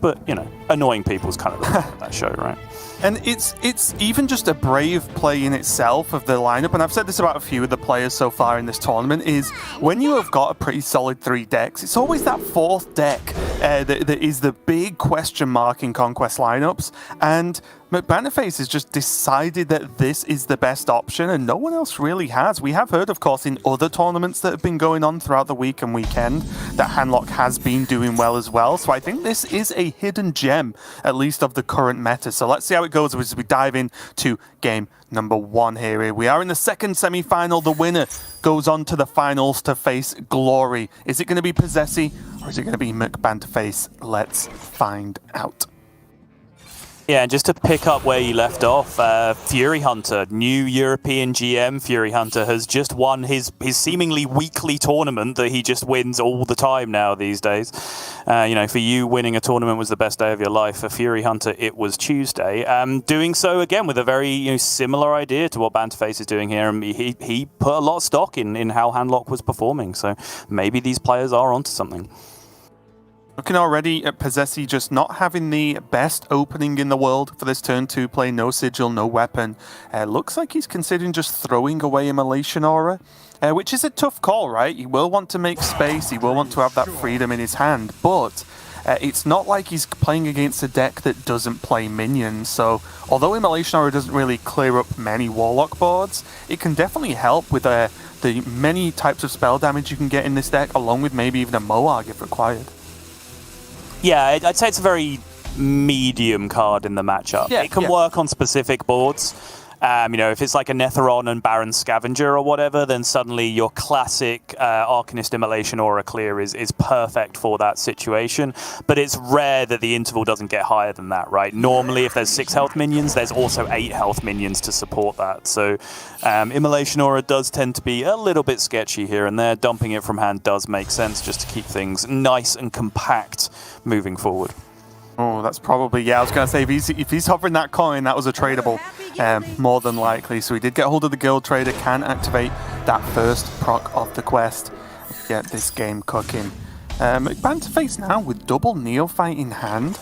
but, you know, annoying people's kind of the point of that show, right? And it's even just a brave play in itself of the lineup, and I've said this about a few of the players so far in this tournament, is when you have got a pretty solid 3 decks, it's always that 4th deck that is the big question mark in Conquest lineups, and McBanterFace has just decided that this is the best option, and no one else really has. We have heard, of course, in other tournaments that have been going on throughout the week and weekend, that Handlock has been doing well as well. So I think this is a hidden gem, at least of the current meta. So let's see how it goes as we dive into game number 1 here. We are in the second semi-final. The winner goes on to the finals to face Glory. Is it going to be posesi or is it going to be McBanterFace? Let's find out. Yeah, and just to pick up where you left off, Fury Hunter, new European GM Fury Hunter, has just won his seemingly weekly tournament that he just wins all the time now these days. You know, for you, winning a tournament was the best day of your life. For Fury Hunter, it was Tuesday. Doing so, again, with a very similar idea to what BanterFace is doing here. And he put a lot of stock in how Handlock was performing. So maybe these players are onto something. Looking already at posesi just not having the best opening in the world for this turn 2 play. No sigil, no weapon. Looks like he's considering just throwing away Immolation Aura, which is a tough call, right? He will want to make space. He will want to have that freedom in his hand, but it's not like he's playing against a deck that doesn't play minions. So although Immolation Aura doesn't really clear up many Warlock boards, it can definitely help with the many types of spell damage you can get in this deck, along with maybe even a Moarg if required. Yeah, I'd say it's a very medium card in the matchup. It can work on specific boards. If it's like a Netheron and Baron Scavenger or whatever, then suddenly your classic Arcanist Immolation Aura clear is perfect for that situation. But it's rare that the interval doesn't get higher than that, right? Normally, if there's 6 health minions, there's also 8 health minions to support that. So Immolation Aura does tend to be a little bit sketchy here and there. Dumping it from hand does make sense just to keep things nice and compact moving forward. Oh, that's probably, I was going to say, if he's hovering that coin, that was a tradable, more than likely. So he did get hold of the guild trader, can activate that first proc of the quest, get this game cooking. McBanterFace now with double Neophyte in hand.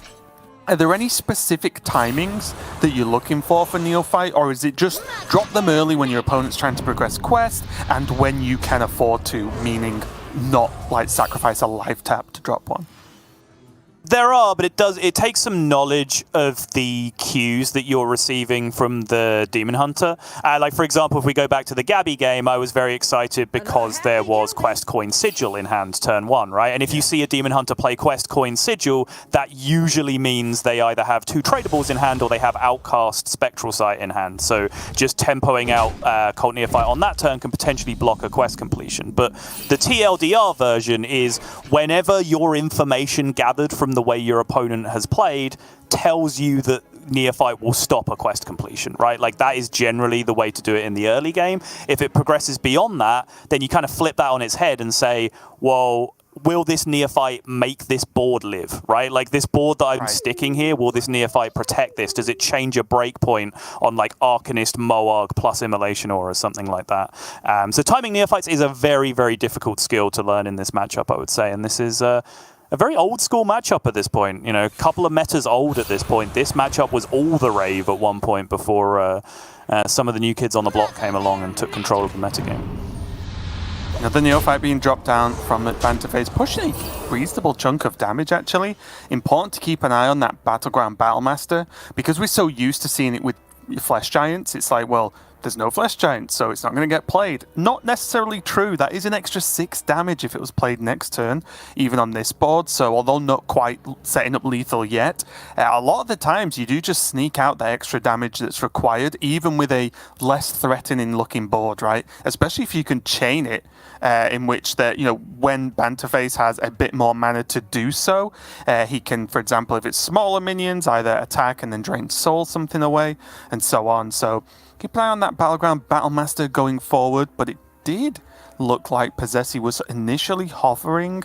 Are there any specific timings that you're looking for Neophyte, or is it just drop them early when your opponent's trying to progress quest, and when you can afford to, meaning not like sacrifice a life tap to drop one? There are, but it takes some knowledge of the cues that you're receiving from the Demon Hunter. Like, for example, if we go back to the Gabby game, I was very excited because there was Quest Coin Sigil in hand turn 1, right? And if you see a Demon Hunter play Quest Coin Sigil, that usually means they either have 2 tradables in hand or they have Outcast Spectral Sight in hand. So just tempoing out Cult Neophyte on that turn can potentially block a quest completion. But the TLDR version is whenever your information gathered from the way your opponent has played tells you that Neophyte will stop a quest completion, right? Like, that is generally the way to do it in the early game. If it progresses beyond that, then you kind of flip that on its head and say, well, will this Neophyte make this board live, right? Like, this board that I'm sticking here, will this Neophyte protect this? Does it change a breakpoint on, like, Arcanist, Moarg plus Immolation Aura or something like that? So timing Neophytes is a very, very difficult skill to learn in this matchup, I would say. And this is a very old school matchup at this point. A couple of metas old at this point. This matchup was all the rave at one point before some of the new kids on the block came along and took control of the metagame. Another Neophyte being dropped down from McBanterFace, pushing a reasonable chunk of damage, actually. Important to keep an eye on that Battleground Battlemaster, because we're so used to seeing it with Flesh Giants. It's like, well, there's no Flesh Giant, so it's not going to get played. Not necessarily true. That is an extra 6 damage if it was played next turn, even on this board. So although not quite setting up lethal yet, a lot of the times you do just sneak out the extra damage that's required, even with a less threatening looking board, right? Especially if you can chain it, in which that, when BanterFace has a bit more mana to do so, he can, for example, if it's smaller minions, either attack and then drain soul something away, and so on. So keep an eye on that Battleground Battlemaster going forward, but it did look like posesi was initially hovering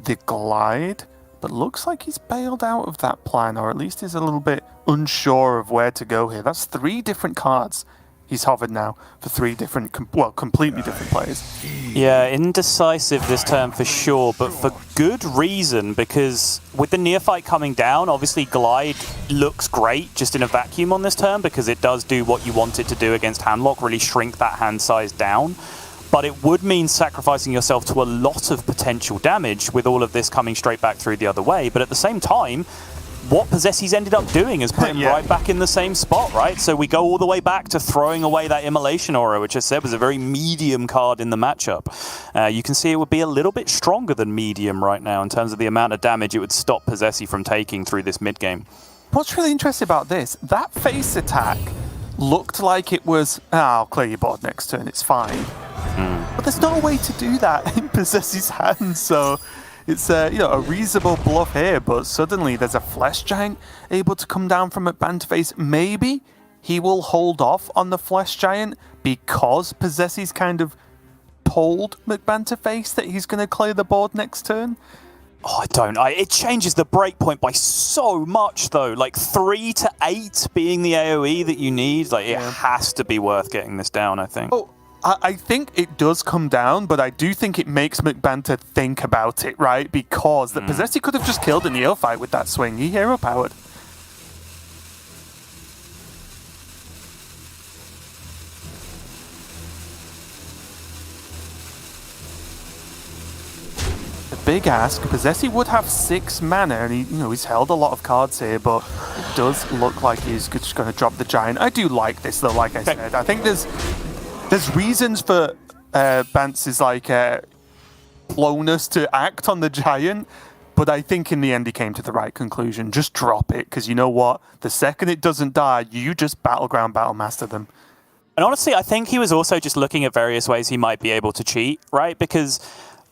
the Glide, but looks like he's bailed out of that plan, or at least is a little bit unsure of where to go here. That's 3 different cards he's hovered now for 3 different, completely different players. Yeah, indecisive this turn for sure, but for good reason, because with the Neophyte coming down, obviously Glide looks great just in a vacuum on this turn because it does do what you want it to do against Handlock, really shrink that hand size down. But it would mean sacrificing yourself to a lot of potential damage with all of this coming straight back through the other way. But at the same time, what Posesi's ended up doing is put him right back in the same spot, right? So we go all the way back to throwing away that Immolation Aura, which I said was a very medium card in the matchup. You can see it would be a little bit stronger than medium right now in terms of the amount of damage it would stop Posesi from taking through this mid-game. What's really interesting about this, that face attack looked like it was, I'll clear your board next turn, it's fine. But there's no way to do that in Posesi's hands, so it's a reasonable bluff here, but suddenly there's a Flesh Giant able to come down from McBanterFace. Maybe he will hold off on the Flesh Giant because Posesi's kind of told McBanterFace that he's going to clear the board next turn. Oh, it changes the breakpoint by so much, though. Like 3 to 8 being the AoE that you need, like it has to be worth getting this down, I think. Oh, I think it does come down, but I do think it makes McBanter think about it, right? Because the Posesi could have just killed a Neophyte with that swing. He hero powered. The big ask, Posesi would have 6 mana, and he's held a lot of cards here, but it does look like he's just going to drop the Giant. I do like this, though, like I said. I think there's reasons for Bantz's slowness to act on the Giant, but I think in the end he came to the right conclusion. Just drop it, because you know what? The second it doesn't die, you just Battleground Battlemaster them. And honestly, I think he was also just looking at various ways he might be able to cheat, right? Because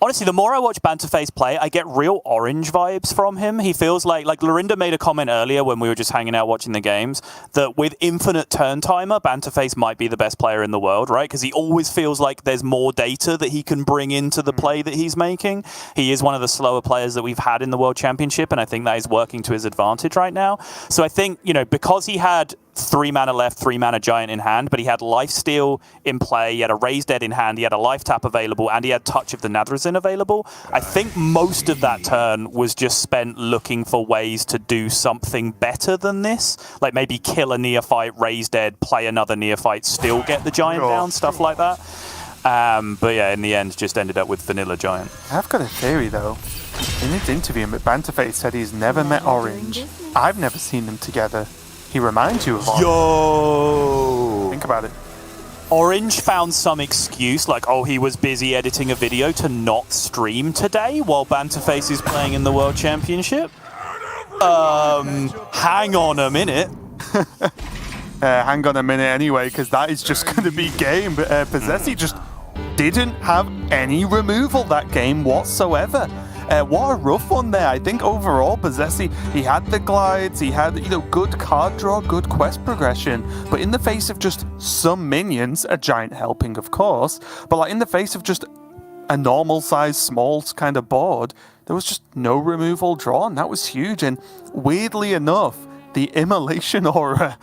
honestly, the more I watch BanterFace play, I get real Orange vibes from him. He feels like Lorinda made a comment earlier when we were just hanging out watching the games, that with infinite turn timer, BanterFace might be the best player in the world, right? Because he always feels like there's more data that he can bring into the play that he's making. He is one of the slower players that we've had in the World Championship, and I think that is working to his advantage right now. So I think, because he had 3 mana left, 3 mana Giant in hand, but he had Lifesteal in play, he had a Raise Dead in hand, he had a Life Tap available, and he had Touch of the Nathrazin available. I think most of that turn was just spent looking for ways to do something better than this. Like maybe kill a Neophyte, Raise Dead, play another Neophyte, still get the Giant down, stuff like that. But yeah, in the end, just ended up with Vanilla Giant. I've got a theory, though. In his interview, McBanterFace said he's never met Orange. I've never seen them together. He reminds you of Orange. Yo! Think about it. Orange found some excuse, like, he was busy editing a video to not stream today while BanterFace is playing in the World Championship. Hang on a minute. Hang on a minute anyway, because that is just going to be game. Posesi just didn't have any removal that game whatsoever. What a rough one there. I think overall, Posesi, he had the glides, he had, good card draw, good quest progression, but in the face of just some minions, a Giant helping, of course, but in the face of just a normal size, small kind of board, there was just no removal drawn. That was huge, and weirdly enough, the Immolation Aura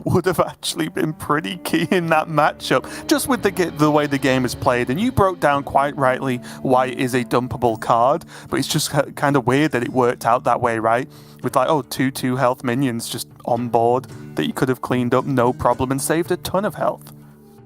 would have actually been pretty key in that matchup, just with the way the game is played. And you broke down quite rightly why it is a dumpable card, but it's just kind of weird that it worked out that way, right? With 2/2 health minions just on board that you could have cleaned up no problem and saved a ton of health.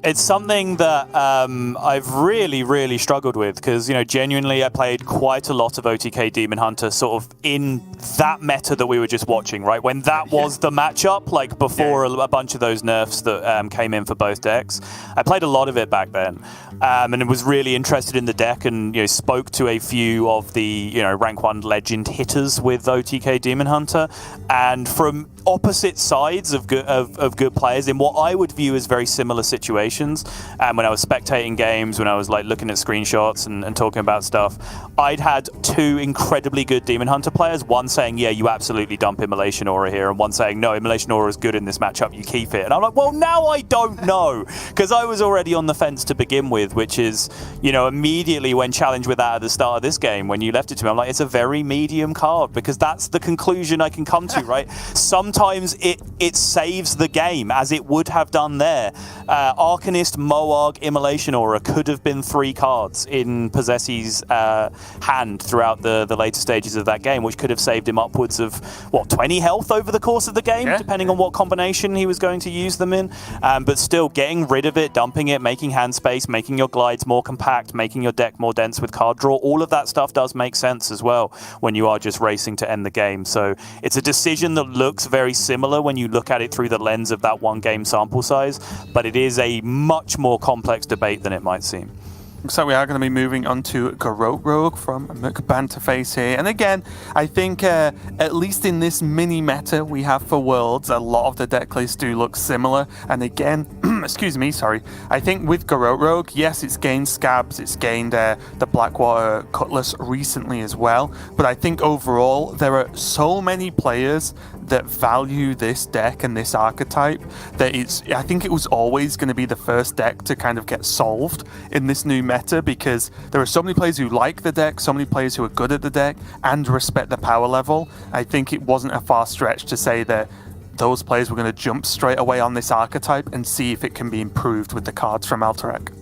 It's something that I've really, really struggled with because, genuinely I played quite a lot of OTK Demon Hunter sort of in that meta that we were just watching, right? When that was the matchup, before a bunch of those nerfs that came in for both decks. I played a lot of it back then and was really interested in the deck and, spoke to a few of the, rank 1 legend hitters with OTK Demon Hunter. And from opposite sides of good players in what I would view as very similar situations, combinations. And when I was spectating games, when I was like looking at screenshots and talking about stuff, I'd had two incredibly good Demon Hunter players, one saying, yeah, you absolutely dump Immolation Aura here, and one saying, no, Immolation Aura is good in this matchup, you keep it. And I'm like, well, now I don't know, because I was already on the fence to begin with, which is, you know, immediately when challenged with that at the start of this game, when you left it to me, I'm like, it's a very medium card, because that's the conclusion I can come to, right? Sometimes it saves the game, as it would have done there. Arcanist, Moarg, Immolation Aura could have been 3 cards in Posesi's hand throughout the later stages of that game, which could have saved him upwards of, what, 20 health over the course of the game, depending on what combination he was going to use them in. But still, getting rid of it, dumping it, making hand space, making your glides more compact, making your deck more dense with card draw, all of that stuff does make sense as well when you are just racing to end the game. So it's a decision that looks very similar when you look at it through the lens of that one game sample size, but it is a much more complex debate than it might seem. So we are going to be moving on to Garrote Rogue from McBanterFace here. And again, I think at least in this mini meta we have for Worlds, a lot of the deck lists do look similar. And again, excuse me, sorry. I think with Garrote Rogue, yes, it's gained Scabs, it's gained the Blackwater Cutlass recently as well. But I think overall, there are so many players that value this deck and this archetype that I think it was always going to be the first deck to kind of get solved in this new meta, because there are so many players who like the deck, so many players who are good at the deck and respect the power level. I think it wasn't a far stretch to say that those players were going to jump straight away on this archetype and see if it can be improved with the cards from Alterac.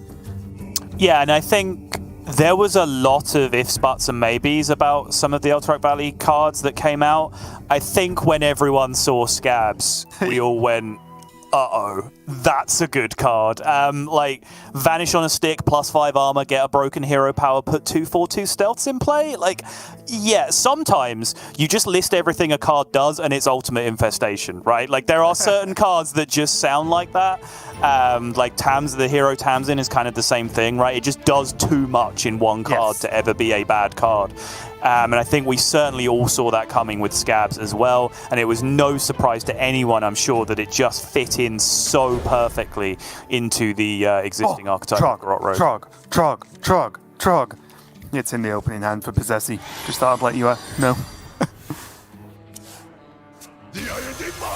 Yeah, and I think there was a lot of ifs, buts, and maybes about some of the Alterac Valley cards that came out. I think when everyone saw Scabs, we all went, uh-oh, that's a good card. Like, Vanish on a Stick, +5 armor, get a broken hero power, put 2/4/2 stealths in play. Like, yeah, sometimes you just list everything a card does and it's Ultimate Infestation, right? Like, there are certain cards that just sound like that. Like the hero Tamsin is kind of the same thing, right? It just does too much in one card to ever be a bad card. And I think we certainly all saw that coming with Scabs as well. And it was no surprise to anyone, I'm sure, that it just fit in so perfectly into the existing archetype. Trog. It's in the opening hand for Posesi. Just thought I'd let you know.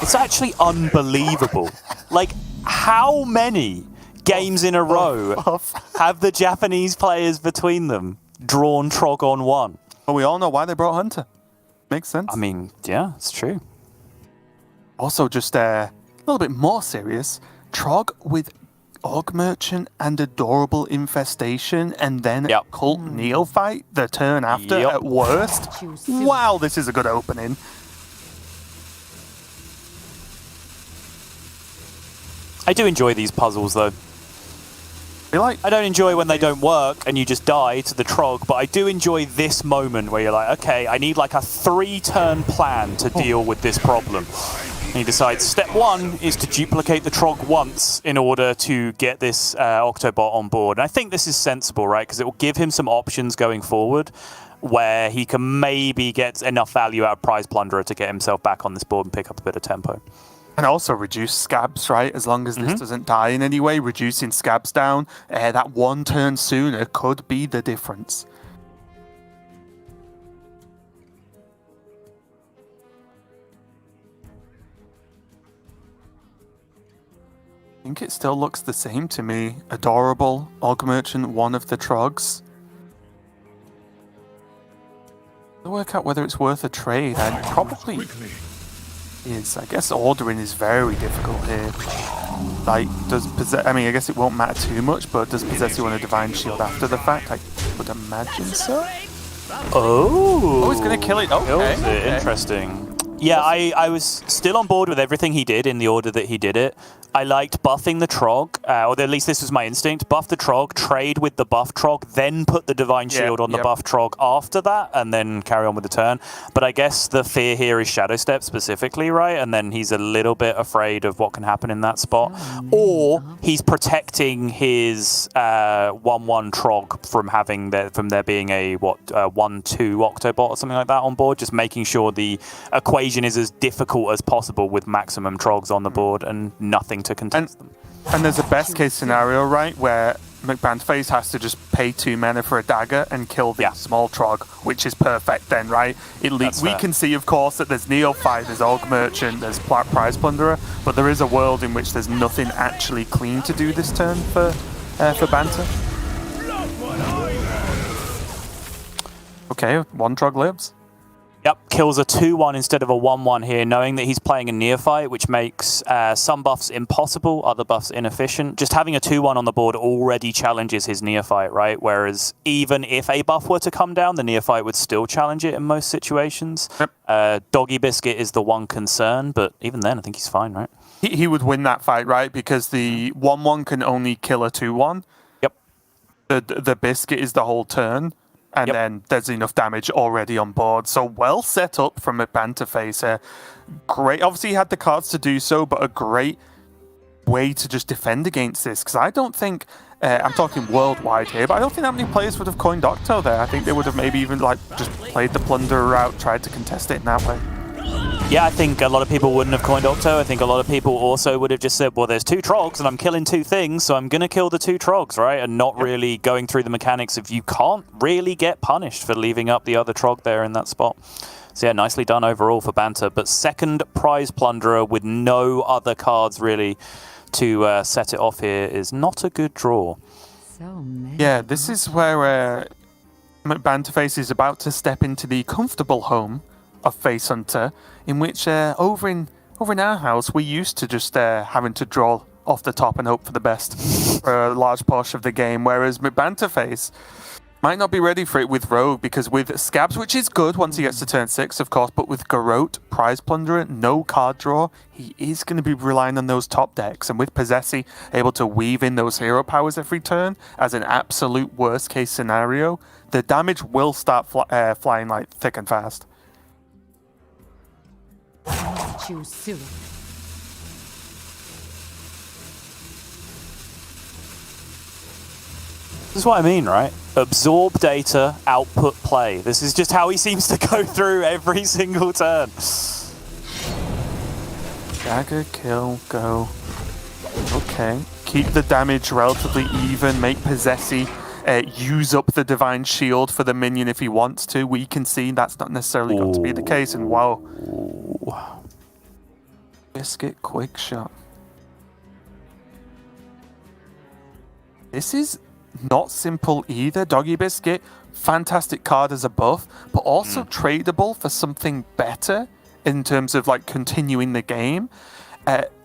It's actually unbelievable. Like, how many games in a row have the Japanese players between them drawn Trog on 1? Well, we all know why they brought Hunter. Makes sense. I mean, yeah, it's true. Also, just a little bit more serious, Trog with Orc Merchant and Adorable Infestation, and then Cult Neophyte the turn after at worst. Wow, this is a good opening. I do enjoy these puzzles, though. I don't enjoy when they don't work and you just die to the Trog, but I do enjoy this moment where you're like, okay, I need like a 3-turn plan to deal with this problem. And he decides step 1 is to duplicate the Trog once in order to get this Octobot on board. And I think this is sensible, right? Because it will give him some options going forward where he can maybe get enough value out of Prize Plunderer to get himself back on this board and pick up a bit of tempo. And also reduce Scabs, right? As long as this doesn't die in any way, reducing Scabs down, that 1 turn sooner could be the difference. I think it still looks the same to me. Adorable, Orc Merchant, one of the Trogs. To work out whether it's worth a trade, and probably is. I guess ordering is very difficult here. Like, I guess it won't matter too much, but does Posesi want a Divine Shield after the fact? I would imagine so. Oh, he's going to kill it. Okay. Interesting. Yeah, I was still on board with everything he did in the order that he did it. I liked buffing the Trog, or at least this was my instinct. Buff the Trog, trade with the buff Trog, then put the Divine Shield on the buff Trog after that, and then carry on with the turn. But I guess the fear here is Shadow Step specifically, right? And then he's a little bit afraid of what can happen in that spot. Or he's protecting his 1/1 Trog from having there being a 1/2 Octobot or something like that on board, just making sure the equation is as difficult as possible with maximum Trogs on the board and nothing to contest them. And there's a best case scenario, right, where McBanterFace has to just pay 2 mana for a dagger and kill the small Trog, which is perfect then, right? We can see, of course, that there's Neophyte, there's Orc Merchant, there's Prize Plunderer, but there is a world in which there's nothing actually clean to do this turn for Banter. Okay, 1 Trog lives. Yep, kills a 2-1 instead of a 1-1 here, knowing that he's playing a Neophyte, which makes some buffs impossible, other buffs inefficient. Just having a 2-1 on the board already challenges his Neophyte, right? Whereas even if a buff were to come down, the Neophyte would still challenge it in most situations. Yep. Doggy Biscuit is the one concern, but even then, I think he's fine, right? He would win that fight, right? Because the 1-1 can only kill a 2-1. Yep. The Biscuit is the whole turn. And then there's enough damage already on board. So well set up from McBanterFace. Great. Obviously, he had the cards to do so, but a great way to just defend against this. Because I don't think, I'm talking worldwide here, but I don't think that many players would have coined Octo there. I think they would have maybe even just played the Plunderer route, tried to contest it in that way. Yeah, I think a lot of people wouldn't have coined Octo. I think a lot of people also would have just said, well, there's 2 Trogs and I'm killing 2 things, so I'm going to kill the 2 Trogs, right? And not really going through the mechanics of you can't really get punished for leaving up the other Trog there in that spot. So yeah, nicely done overall for Banter. But second Prize Plunderer with no other cards really to set it off here is not a good draw. Yeah, this is where McBanterFace is about to step into the comfortable home of Face Hunter, in which over in our house we used to just having to draw off the top and hope for the best for a large portion of the game, whereas McBanterFace might not be ready for it with Rogue, because with Scabs, which is good once he gets to turn 6, of course, but with Garrote, Prize Plunderer, no card draw, he is going to be relying on those top decks, and with Posesi able to weave in those hero powers every turn as an absolute worst case scenario, the damage will start flying like thick and fast. Choose soon. This is what I mean, right? Absorb data, output play. This is just how he seems to go through every single turn. Dagger, kill, go. Okay. Keep the damage relatively even. Make Posesi use up the Divine Shield for the minion if he wants to. We can see that's not necessarily going to be the case. And wow. Biscuit, quick shot. This is not simple either. Doggy Biscuit, fantastic card as a buff, but also tradable for something better in terms of like continuing the game.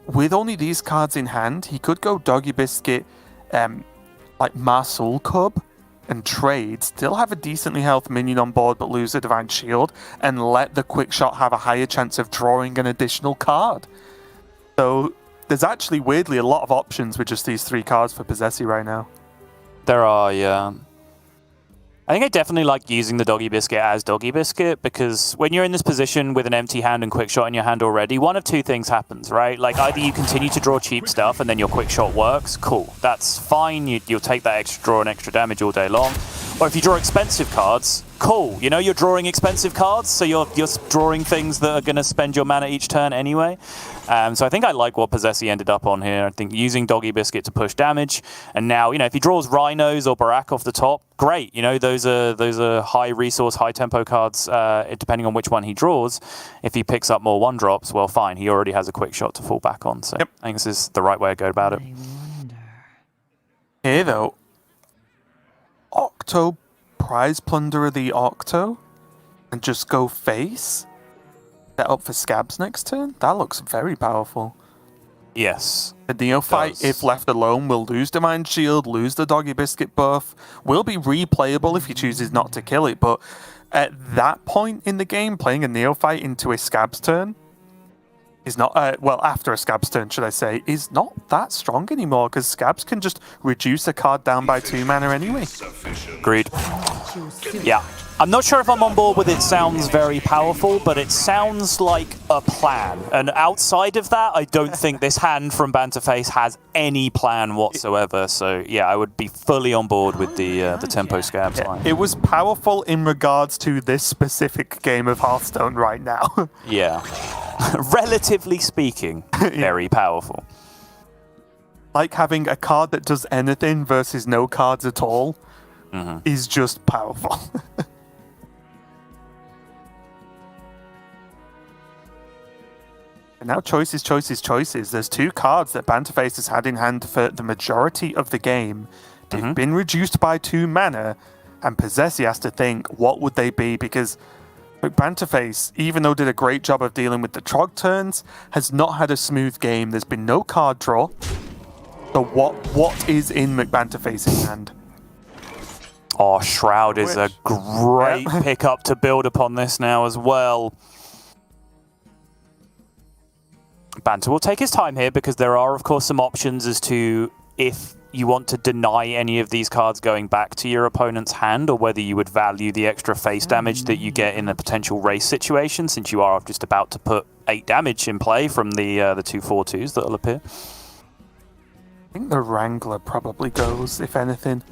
With only these cards in hand, he could go Doggy Biscuit, like Marsul Cub, and trade, still have a decently health minion on board but lose the Divine Shield, and let the quick shot have a higher chance of drawing an additional card. So there's actually weirdly a lot of options with just these 3 cards for Posesi right now. There are, yeah. I think I definitely like using the Doggy Biscuit as Doggy Biscuit, because when you're in this position with an empty hand and quick shot in your hand already, one of 2 things happens, right? Like either you continue to draw cheap stuff and then your quick shot works, cool, that's fine, you'll take that extra draw and extra damage all day long. Or if you draw expensive cards, cool, you know, you're drawing expensive cards, so you're drawing things that are going to spend your mana each turn anyway. So I think I like what Posesi ended up on here. I think using Doggy Biscuit to push damage, and now, you know, if he draws Rhinos or Barak off the top, great. You know, those are high resource, high tempo cards, depending on which one he draws. If he picks up more 1-drops, well, fine. He already has a quick shot to fall back on. So I think this is the right way to go about it. Here, though, Octo, Prize Plunderer the Octo, and just go face? Set up for Scabs next turn? That looks very powerful. Yes. The Neophyte, if left alone, will lose Divine Shield, lose the Doggy Biscuit buff, will be replayable if he chooses not to kill it, but at that point in the game, playing a Neophyte into a Scabs turn is not, well, after a Scabs turn, should I say, is not that strong anymore, because Scabs can just reduce a card down by 2 mana anyway. Agreed. Yeah. I'm not sure if I'm on board with it sounds very powerful, but it sounds like a plan. And outside of that, I don't think this hand from McBanterFace has any plan whatsoever. So yeah, I would be fully on board with the tempo Scabs line. It was powerful in regards to this specific game of Hearthstone right now. Yeah. Relatively speaking, very powerful. like having a card that does anything versus no cards at all is just powerful. And now choices, choices, choices. There's 2 cards that BanterFace has had in hand for the majority of the game. They've been reduced by 2 mana, and posesi has to think, what would they be? Because McBanterFace, even though did a great job of dealing with the Trog turns, has not had a smooth game. There's been no card draw. So what is in McBanterFace's hand? Oh, Shroud is a great pickup to build upon this now as well. Banter will take his time here because there are, of course, some options as to if you want to deny any of these cards going back to your opponent's hand, or whether you would value the extra face damage that you get in a potential race situation, since you are just about to put 8 damage in play from the 2 4/2s that will appear. I think the Wrangler probably goes, if anything.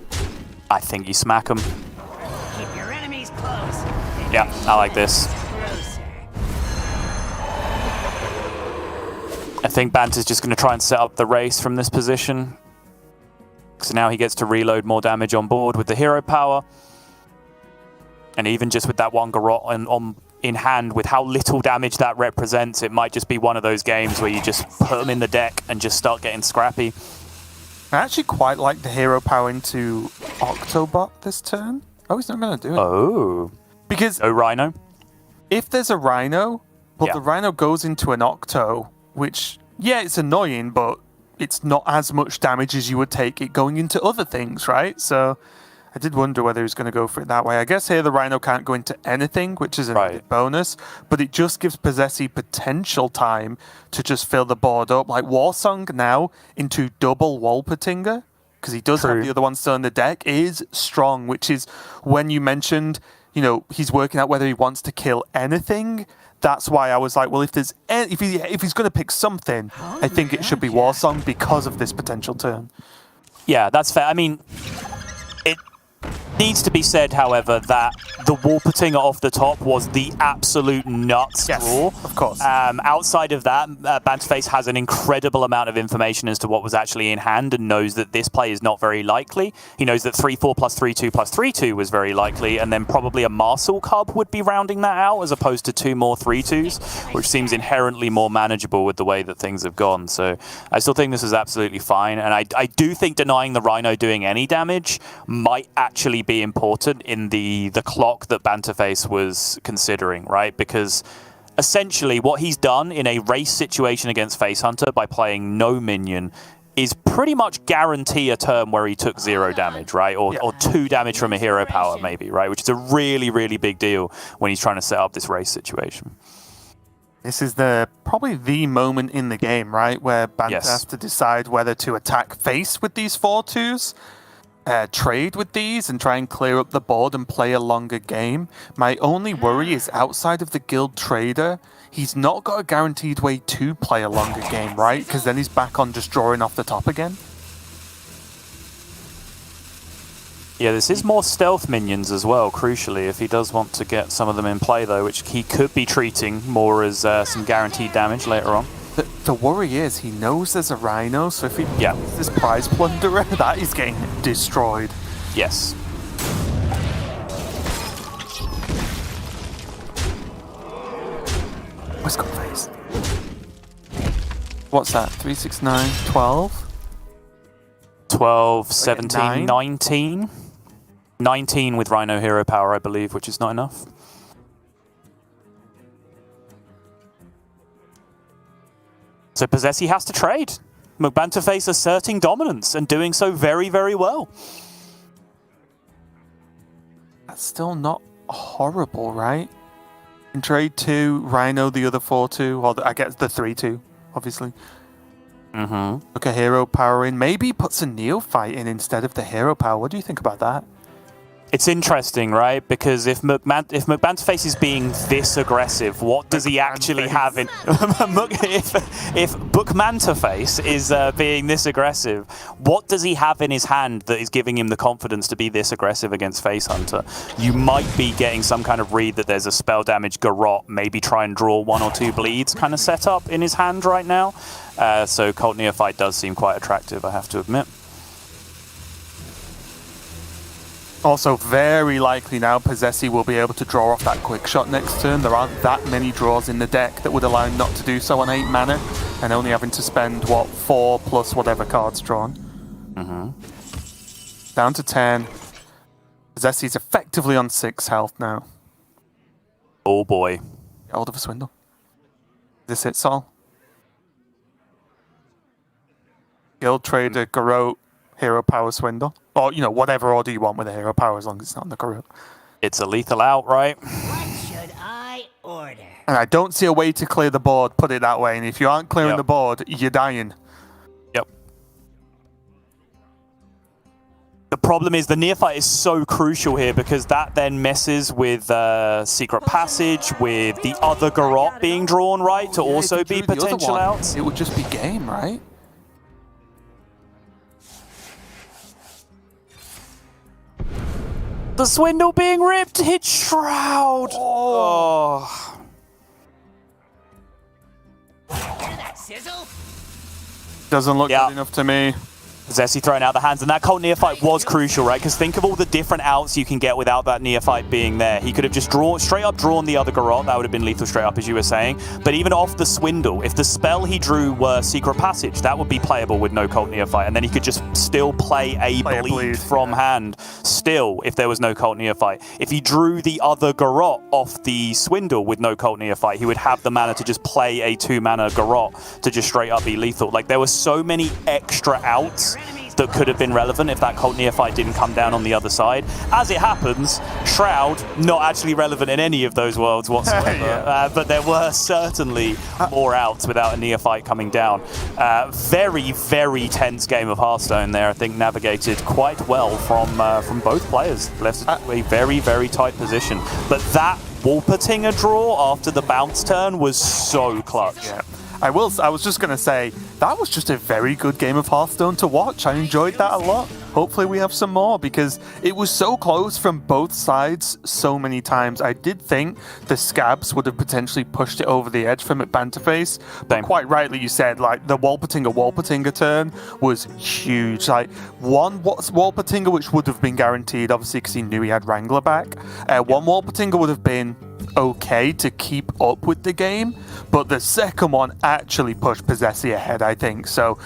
I think you smack them. Keep your enemies close. Yeah, I like this. I think Banter's just going to try and set up the race from this position. So now he gets to reload more damage on board with the hero power. And even just with that 1 Garrote in hand, with how little damage that represents, it might just be one of those games where you just put them in the deck and just start getting scrappy. I actually quite like the hero power into Octobot this turn. Oh, he's not going to do it. Oh. Because Rhino? if there's a Rhino, well, Yeah. the Rhino goes into an Octo, which, yeah, it's annoying, but it's not as much damage as you would take it going into other things, right? So I did wonder whether he was going to go for it that way. I guess here the Rhino can't go into anything, which is a Right. bonus, but it just gives posesi potential time to just fill the board up. Like Warsong now into double Wolpertinger, because he does have True. the other one still in the deck, is strong, which is when you mentioned, you know, he's working out whether he wants to kill anything. That's why I was like, well, if he's going to pick something, I think it should be Warsong because of this potential turn. Yeah, that's fair. I mean, it needs to be said, however, that the Wolpertinger off the top was the absolute nuts draw. Of course. Outside of that, BanterFace has an incredible amount of information as to what was actually in hand and knows that this play is not very likely. He knows that 3/4 plus 3/2 plus 3/2 was very likely, and then probably a Marshall Cub would be rounding that out as opposed to 2 more 3/2s, which seems inherently more manageable with the way that things have gone. So I still think this is absolutely fine, and I do think denying the Rhino doing any damage might actually be important in the clock that BanterFace was considering, right? Because essentially what he's done in a race situation against Face Hunter by playing no minion is pretty much guarantee a turn where he took 0 damage, right? Or 2 damage from a hero power maybe, right? Which is a really, really big deal when he's trying to set up this race situation. This is probably the moment in the game, right? Where Banter has to decide whether to attack face with these 4/2s, trade with these and try and clear up the board and play a longer game. My only worry is outside of the guild trader, he's not got a guaranteed way to play a longer game, right? Because then he's back on just drawing off the top again. Yeah, this is more stealth minions as well, crucially, if he does want to get some of them in play, though, which he could be treating more as some guaranteed damage later on. The worry is he knows there's a Rhino, so if he gets this prize plunderer, that is getting destroyed. Yes. What's got face? What's that? 3, 6, 9, 12? 12, 17, 9? 19. 19 with Rhino hero power, I believe, which is not enough. So posesi has to trade. McBanterFace asserting dominance and doing so very, very well. That's still not horrible, right? In trade 2, Rhino the other 4/2, or I guess the 3/2, obviously. Look a hero power in. Maybe he puts a neophyte in instead of the hero power. What do you think about that? It's interesting, right? Because if McBanterFace is being this aggressive, what does he actually have in... if McBanterFace is being this aggressive, what does he have in his hand that is giving him the confidence to be this aggressive against Face Hunter? You might be getting some kind of read that there's a spell damage Garrot, maybe try and draw 1 or 2 bleeds kind of setup in his hand right now. So Cult Neophyte does seem quite attractive, I have to admit. Also, very likely now, posesi will be able to draw off that quick shot next turn. There aren't that many draws in the deck that would allow him not to do so on 8 mana, and only having to spend, what, 4 plus whatever card's drawn. Down to 10. posesi's effectively on 6 health now. Oh boy. Get hold of a Swindle. Is this it, Sol? Guild Trader, Garrot, Hero Power Swindle. Or, you know, whatever order you want with a Hero Power, as long as it's not in the Garrot. It's a lethal out, right? What should I order? And I don't see a way to clear the board, put it that way. And if you aren't clearing the board, you're dying. Yep. The problem is the Neophyte is so crucial here because that then messes with Secret Passage, with the other Garrot being drawn, right, to also be potential outs. It would just be game, right? The Swindle being ripped, hit Shroud. Oh. Hear that sizzle? Doesn't look good enough to me. posesi throwing out the hands, and that Cult Neophyte was crucial, right? Because think of all the different outs you can get without that Neophyte being there. He could have just straight up drawn the other Garrot. That would have been lethal straight up, as you were saying. But even off the Swindle, if the spell he drew were Secret Passage, that would be playable with no Cult Neophyte, and then he could just still play a bleed from hand. Still, if there was no Cult Neophyte. If he drew the other Garrot off the Swindle with no Cult Neophyte, he would have the mana to just play a 2-mana Garrot to just straight up be lethal. Like, there were so many extra outs that could have been relevant if that Cult Neophyte didn't come down on the other side. As it happens, Shroud, not actually relevant in any of those worlds whatsoever, but there were certainly more outs without a Neophyte coming down. Very, very tense game of Hearthstone there, I think, navigated quite well from both players. Left a very, very tight position. But that Wolpertinger draw after the bounce turn was so clutch. Yeah. I was just going to say, that was just a very good game of Hearthstone to watch. I enjoyed that a lot. Hopefully we have some more, because it was so close from both sides so many times. I did think the Scabs would have potentially pushed it over the edge for McBanterFace, but quite rightly you said, like, the Wolpertinger turn was huge. Like, one Wolpertinger, which would have been guaranteed, obviously, because he knew he had Wrangler back. One Wolpertinger would have been okay to keep up with the game, but the second one actually pushed posesi ahead, I think. So,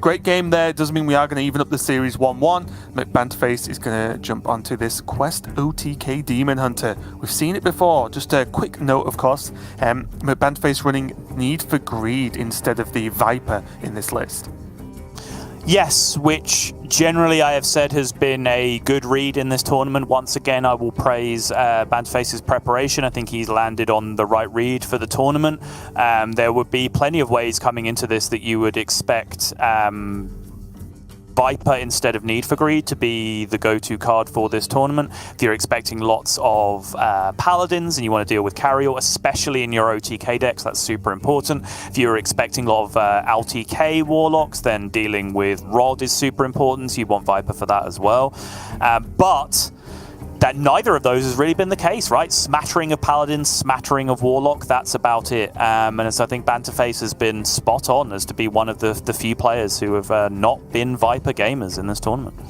great game there. Doesn't mean we are going to even up the series 1-1. McBanterFace is going to jump onto this Quest OTK Demon Hunter. We've seen it before. Just a quick note, of course. McBanterFace running Need for Greed instead of the Viper in this list. Yes, which generally I have said has been a good read in this tournament. Once again, I will praise McBanterFace's preparation. I think he's landed on the right read for the tournament. There would be plenty of ways coming into this that you would expect Viper instead of Need for Greed to be the go-to card for this tournament. If you're expecting lots of Paladins and you want to deal with Carrier, especially in your OTK decks, that's super important. If you're expecting a lot of LTK Warlocks, then dealing with Rod is super important, so you want Viper for that as well. But that neither of those has really been the case, right? Smattering of Paladins, smattering of Warlock, that's about it. And so I think McBanterFace has been spot on as to be one of the few players who have not been Viper gamers in this tournament.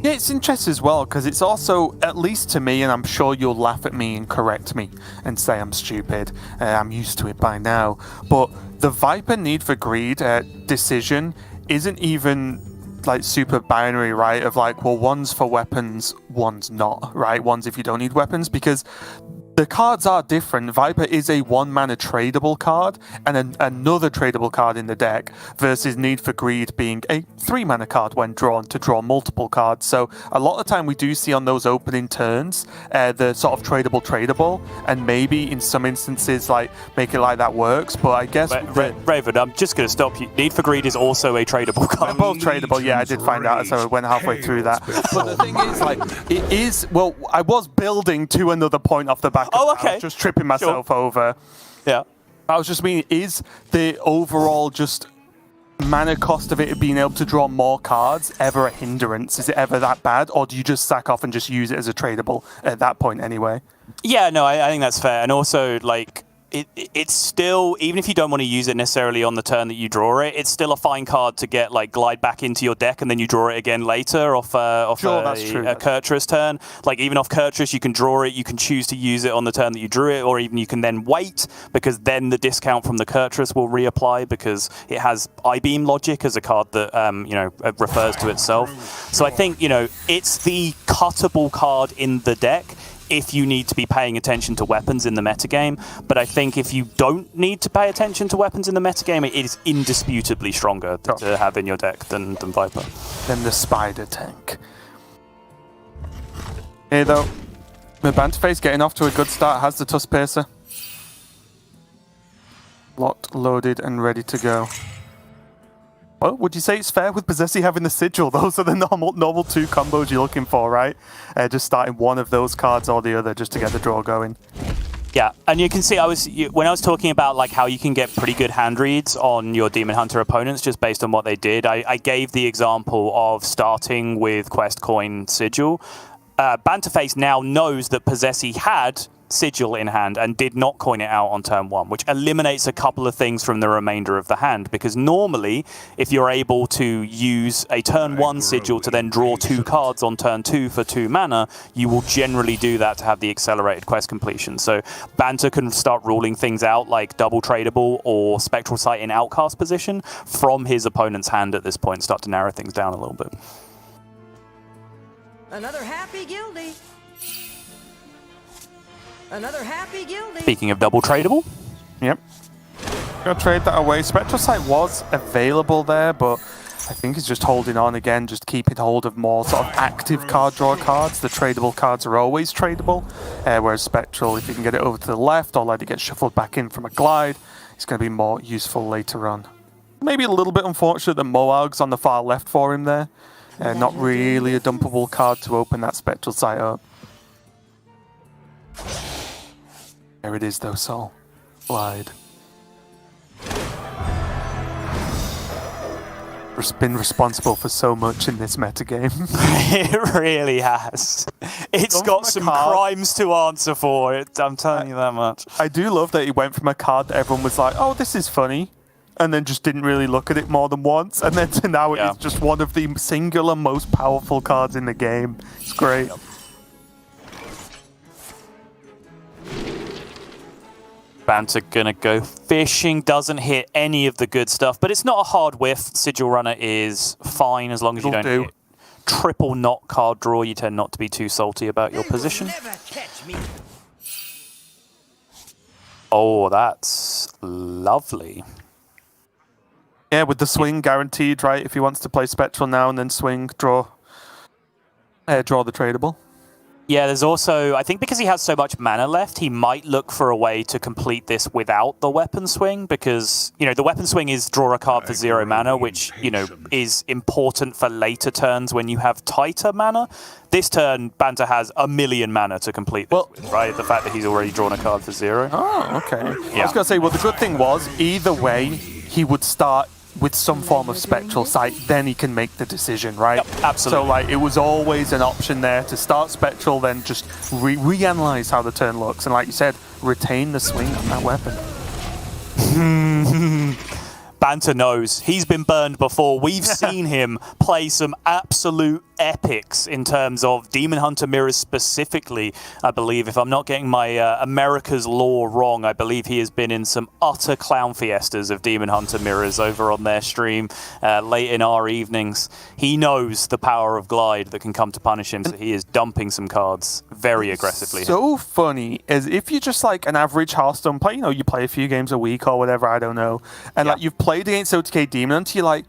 Yeah, it's interesting as well, because it's also, at least to me, and I'm sure you'll laugh at me and correct me and say I'm stupid, I'm used to it by now, but the Viper Need for Greed decision isn't even like super binary, right? Of like, well, one's for weapons, one's not, right? One's if you don't need weapons, because the cards are different. Viper is a 1-mana tradable card and another tradable card in the deck versus Need for Greed being a 3-mana card when drawn to draw multiple cards. So a lot of the time we do see on those opening turns the sort of tradable, and maybe in some instances like make it like that works. But I guess Raven, I'm just going to stop you. Need for Greed is also a tradable card. They're both tradable. Yeah, I did find out as I went halfway through that. But the thing is, like, it is. Well, I was building to another point off the back. Oh, I okay. was just tripping myself over. Yeah. I was just meaning, is the overall just mana cost of it being able to draw more cards ever a hindrance? Is it ever that bad, or do you just sack off and just use it as a tradable at that point anyway? Yeah, no, I think that's fair. And also, like, it's still, even if you don't want to use it necessarily on the turn that you draw it, it's still a fine card to get, like, glide back into your deck and then you draw it again later off a Kurtrus turn. Like, even off Kurtrus, you can draw it, you can choose to use it on the turn that you drew it, or even you can then wait, because then the discount from the Kurtrus will reapply because it has I-Beam logic as a card that, refers to itself. So I think, it's the cuttable card in the deck if you need to be paying attention to weapons in the metagame. But I think if you don't need to pay attention to weapons in the metagame, it is indisputably stronger to have in your deck than Viper. Than the Spider tank. Here though, McBanterFace getting off to a good start, has the Tusk Piercer. Locked, loaded, and ready to go. Well, would you say it's fair with posesi having the Sigil? Those are the normal 2 combos you're looking for, right? Just starting one of those cards or the other just to get the draw going. Yeah, and you can see when I was talking about like how you can get pretty good hand reads on your Demon Hunter opponents just based on what they did, I gave the example of starting with Quest Coin Sigil. McBanterFace now knows that posesi had Sigil in hand and did not coin it out on turn 1, which eliminates a couple of things from the remainder of the hand, because normally if you're able to use a turn 1 Sigil to then draw 2 cards on turn 2 for 2 mana, you will generally do that to have the accelerated quest completion. So Banter can start ruling things out like double tradable or Spectral Sight in outcast position from his opponent's hand at this point, start to narrow things down a little bit. Another happy guilty. Another happy guilty. Speaking of double tradable. Yep. Gonna trade that away. Spectral Sight was available there, but I think he's just holding on again, just keeping hold of more sort of active card draw cards. The tradable cards are always tradable, whereas Spectral, if you can get it over to the left or let it get shuffled back in from a glide, it's going to be more useful later on. Maybe a little bit unfortunate that Moarg's on the far left for him there. Not really a dumpable card to open that Spectral Sight up. There it is though, Sol. Glide. Been responsible for so much in this metagame. It really has. It's got some crimes to answer for. I'm telling you that much. I do love that he went from a card that everyone was like, oh, this is funny, and then just didn't really look at it more than once, and then to now it's just one of the singular most powerful cards in the game. It's great. Banter gonna go fishing, doesn't hit any of the good stuff, but it's not a hard whiff. Sigil Runner is fine as long as you don't hit triple knot card draw. You tend not to be too salty about your position. Oh, that's lovely. Yeah, with the swing guaranteed, right? If he wants to play Spectral now and then swing, draw the tradable. Yeah, there's also, I think because he has so much mana left, he might look for a way to complete this without the weapon swing, because, the weapon swing is draw a card for 0 mana, which, is important for later turns when you have tighter mana. This turn, Banter has 1,000,000 mana to complete this with, right? The fact that he's already drawn a card for 0. Oh, okay. Yeah. I was going to say, well, the good thing was, either way, he would start with some form of Spectral Sight, then he can make the decision, right? Yep, absolutely. So, it was always an option there to start Spectral, then just reanalyze how the turn looks, and like you said, retain the swing on that weapon. Banter knows. He's been burned before. We've seen him play some absolute epics in terms of Demon Hunter mirrors specifically. I believe, if I'm not getting my America's Law wrong, I believe he has been in some utter clown fiestas of Demon Hunter mirrors over on their stream late in our evenings. He knows the power of Glide that can come to punish him, so he is dumping some cards very aggressively. So funny is if you're just like an average Hearthstone player, you know, you play a few games a week or whatever, I don't know, and like you've played against OTK Demon Hunter, you're like,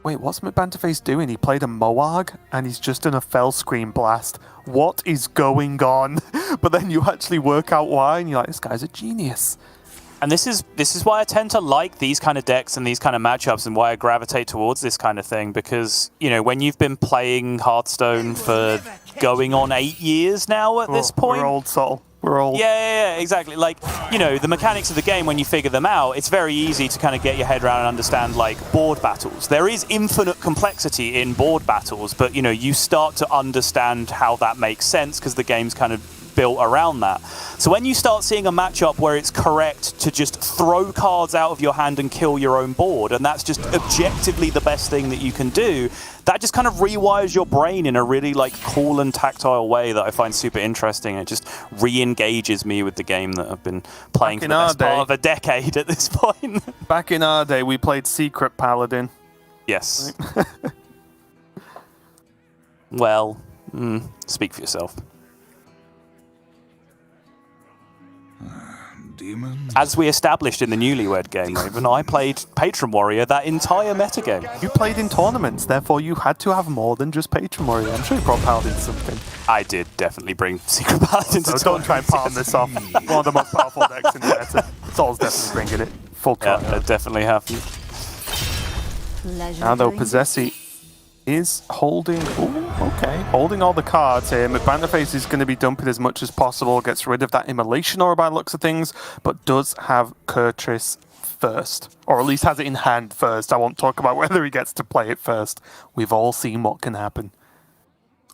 wait, what's McBanterFace doing? He played a Moag and he's just in a fell screen blast. What is going on? But then you actually work out why, and you're like, this guy's a genius. And this is why I tend to like these kind of decks and these kind of matchups, and why I gravitate towards this kind of thing, because, you know, when you've been playing Hearthstone for going on 8 years now at this point. We're old, Sol. We're old. Yeah, exactly. Like, you know, the mechanics of the game, when you figure them out, it's very easy to kind of get your head around and understand, like, board battles. There is infinite complexity in board battles, but, you know, you start to understand how that makes sense because the game's kind of built around that. So when you start seeing a matchup where it's correct to just throw cards out of your hand and kill your own board, and that's just objectively the best thing that you can do, that just kind of rewires your brain in a really like cool and tactile way that I find super interesting. It just re-engages me with the game that I've been playing for the best part of a decade at this point. Back in our day, we played Secret Paladin. Yes. Well, speak for yourself. Demons. As we established in the Newlywed Game, Raven, I played Patron Warrior that entire metagame. You played in tournaments, therefore you had to have more than just Patron Warrior. I'm sure you brought Paladin to something. I did definitely bring Secret Paladin to So don't try and palm this off. One of the most powerful decks in the meta. Sol's definitely bringing it. Full Yeah, try. I definitely have. Pleasure Now though, doing Posesi is holding holding all the cards here. McBanterFace is going to be dumping as much as possible, gets rid of that Immolation Aura by the looks of things, but does have Kurtris first, or at least has it in hand first. I won't talk about whether he gets to play it first. We've all seen what can happen.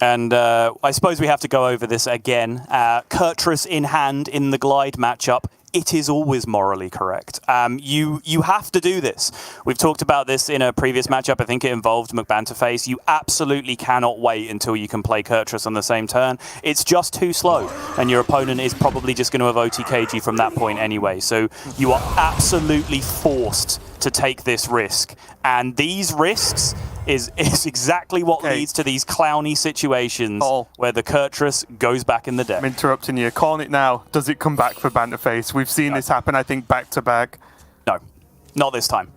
And I suppose we have to go over this again. Kurtris in hand in the Glide matchup. It is always morally correct. You have to do this. We've talked about this in a previous matchup. I think it involved McBanterFace. You absolutely cannot wait until you can play Kurtris on the same turn. It's just too slow, and your opponent is probably just going to have OTK'd you from that point anyway. So you are absolutely forced to take this risk. And these risks is exactly what leads to these clowny situations where the Kurtris goes back in the deck. I'm interrupting you. Calling it now. Does it come back for McBanterFace? We've seen this happen, I think, back to back. No, not this time.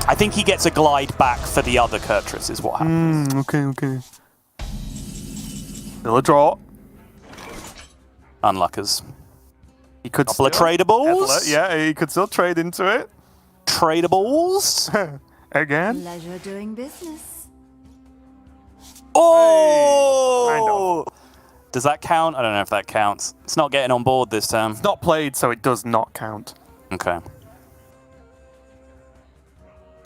I think he gets a Glide back for the other Kurtris is what happens. Okay. Still a draw. Unluckers. He could Couple of tradables. Yeah, he could still trade into it. Tradables. Again. Pleasure doing business. Oh! Does that count? I don't know if that counts. It's not getting on board this time. It's not played, so it does not count. Okay.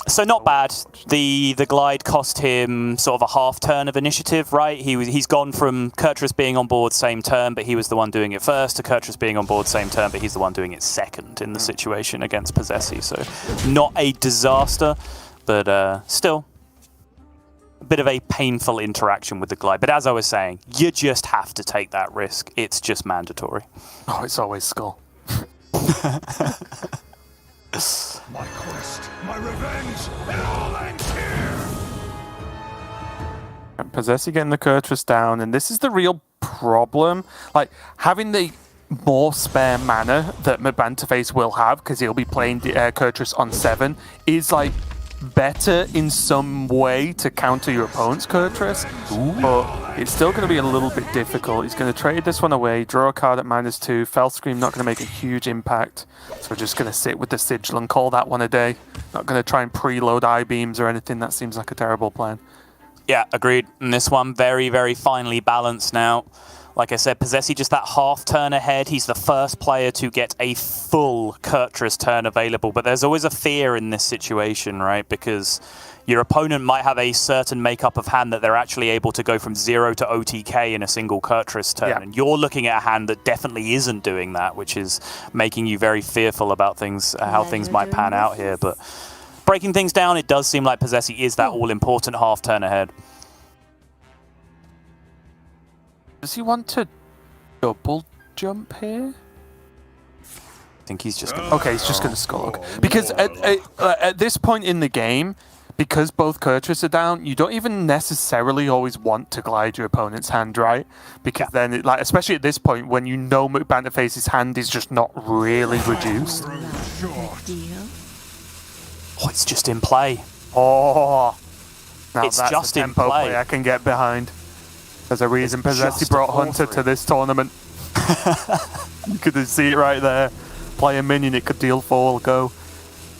So not bad. The Glide cost him sort of a half turn of initiative, right? He's gone from Kurtris being on board same turn, but he was the one doing it first, to Kurtris being on board same turn, but he's the one doing it second in the situation against Posesi. So not a disaster, but still a bit of a painful interaction with the Glide. But as I was saying, you just have to take that risk. It's just mandatory. Oh, it's always Skull. My quest, my revenge, it all ends here! Posesi getting the Kurtris down, and this is the real problem. Like, having the more spare mana that McBanterFace will have, because he'll be playing Kurtris on 7, is like better in some way to counter your opponent's Kurtris, but it's still going to be a little bit difficult. He's going to trade this one away, draw a card at -2, Fell Scream not going to make a huge impact, so we're just going to sit with the Sigil and call that one a day. Not going to try and preload I-beams or anything. That seems like a terrible plan. Yeah, agreed. And this one very, very finely balanced now. Like I said, Posesi just that half turn ahead. He's the first player to get a full Kurtris turn available. But there's always a fear in this situation, right? Because your opponent might have a certain makeup of hand that they're actually able to go from 0 to OTK in a single Kurtris turn. Yeah. And you're looking at a hand that definitely isn't doing that, which is making you very fearful about things, how things might pan out here. But breaking things down, it does seem like Posesi is that all-important half turn ahead. Does he want to double jump here? I think he's just going Okay, he's just going to Skulk. Because at this point in the game, because both Kurtrus are down, you don't even necessarily always want to glide your opponent's hand, right? Because then, especially at this point, when you know McBanterFace's hand is just not really reduced. Oh, it's just in play. Oh, now It's that's just a in tempo play. I can get behind. There's a reason just posesi brought a Hunter to this tournament. You could see it right there. Play a minion, it could deal 4, go.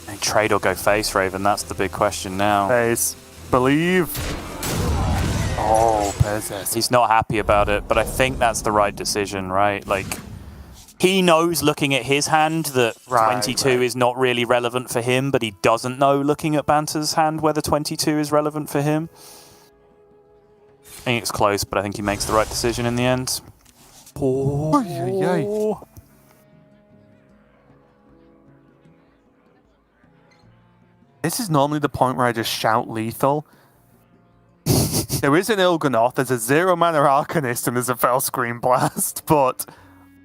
And trade or go face, Raven, that's the big question now. Face. Believe. Oh, posesi. He's not happy about it, but I think that's the right decision, right? Like, he knows looking at his hand that 22 is not really relevant for him, but he doesn't know looking at Banter's hand whether 22 is relevant for him. I think it's close, but I think he makes the right decision in the end. Oh. This is normally the point where I just shout lethal. There is an Il'gynoth, there's a 0-mana Arcanist, and there's a Fell Screen Blast, but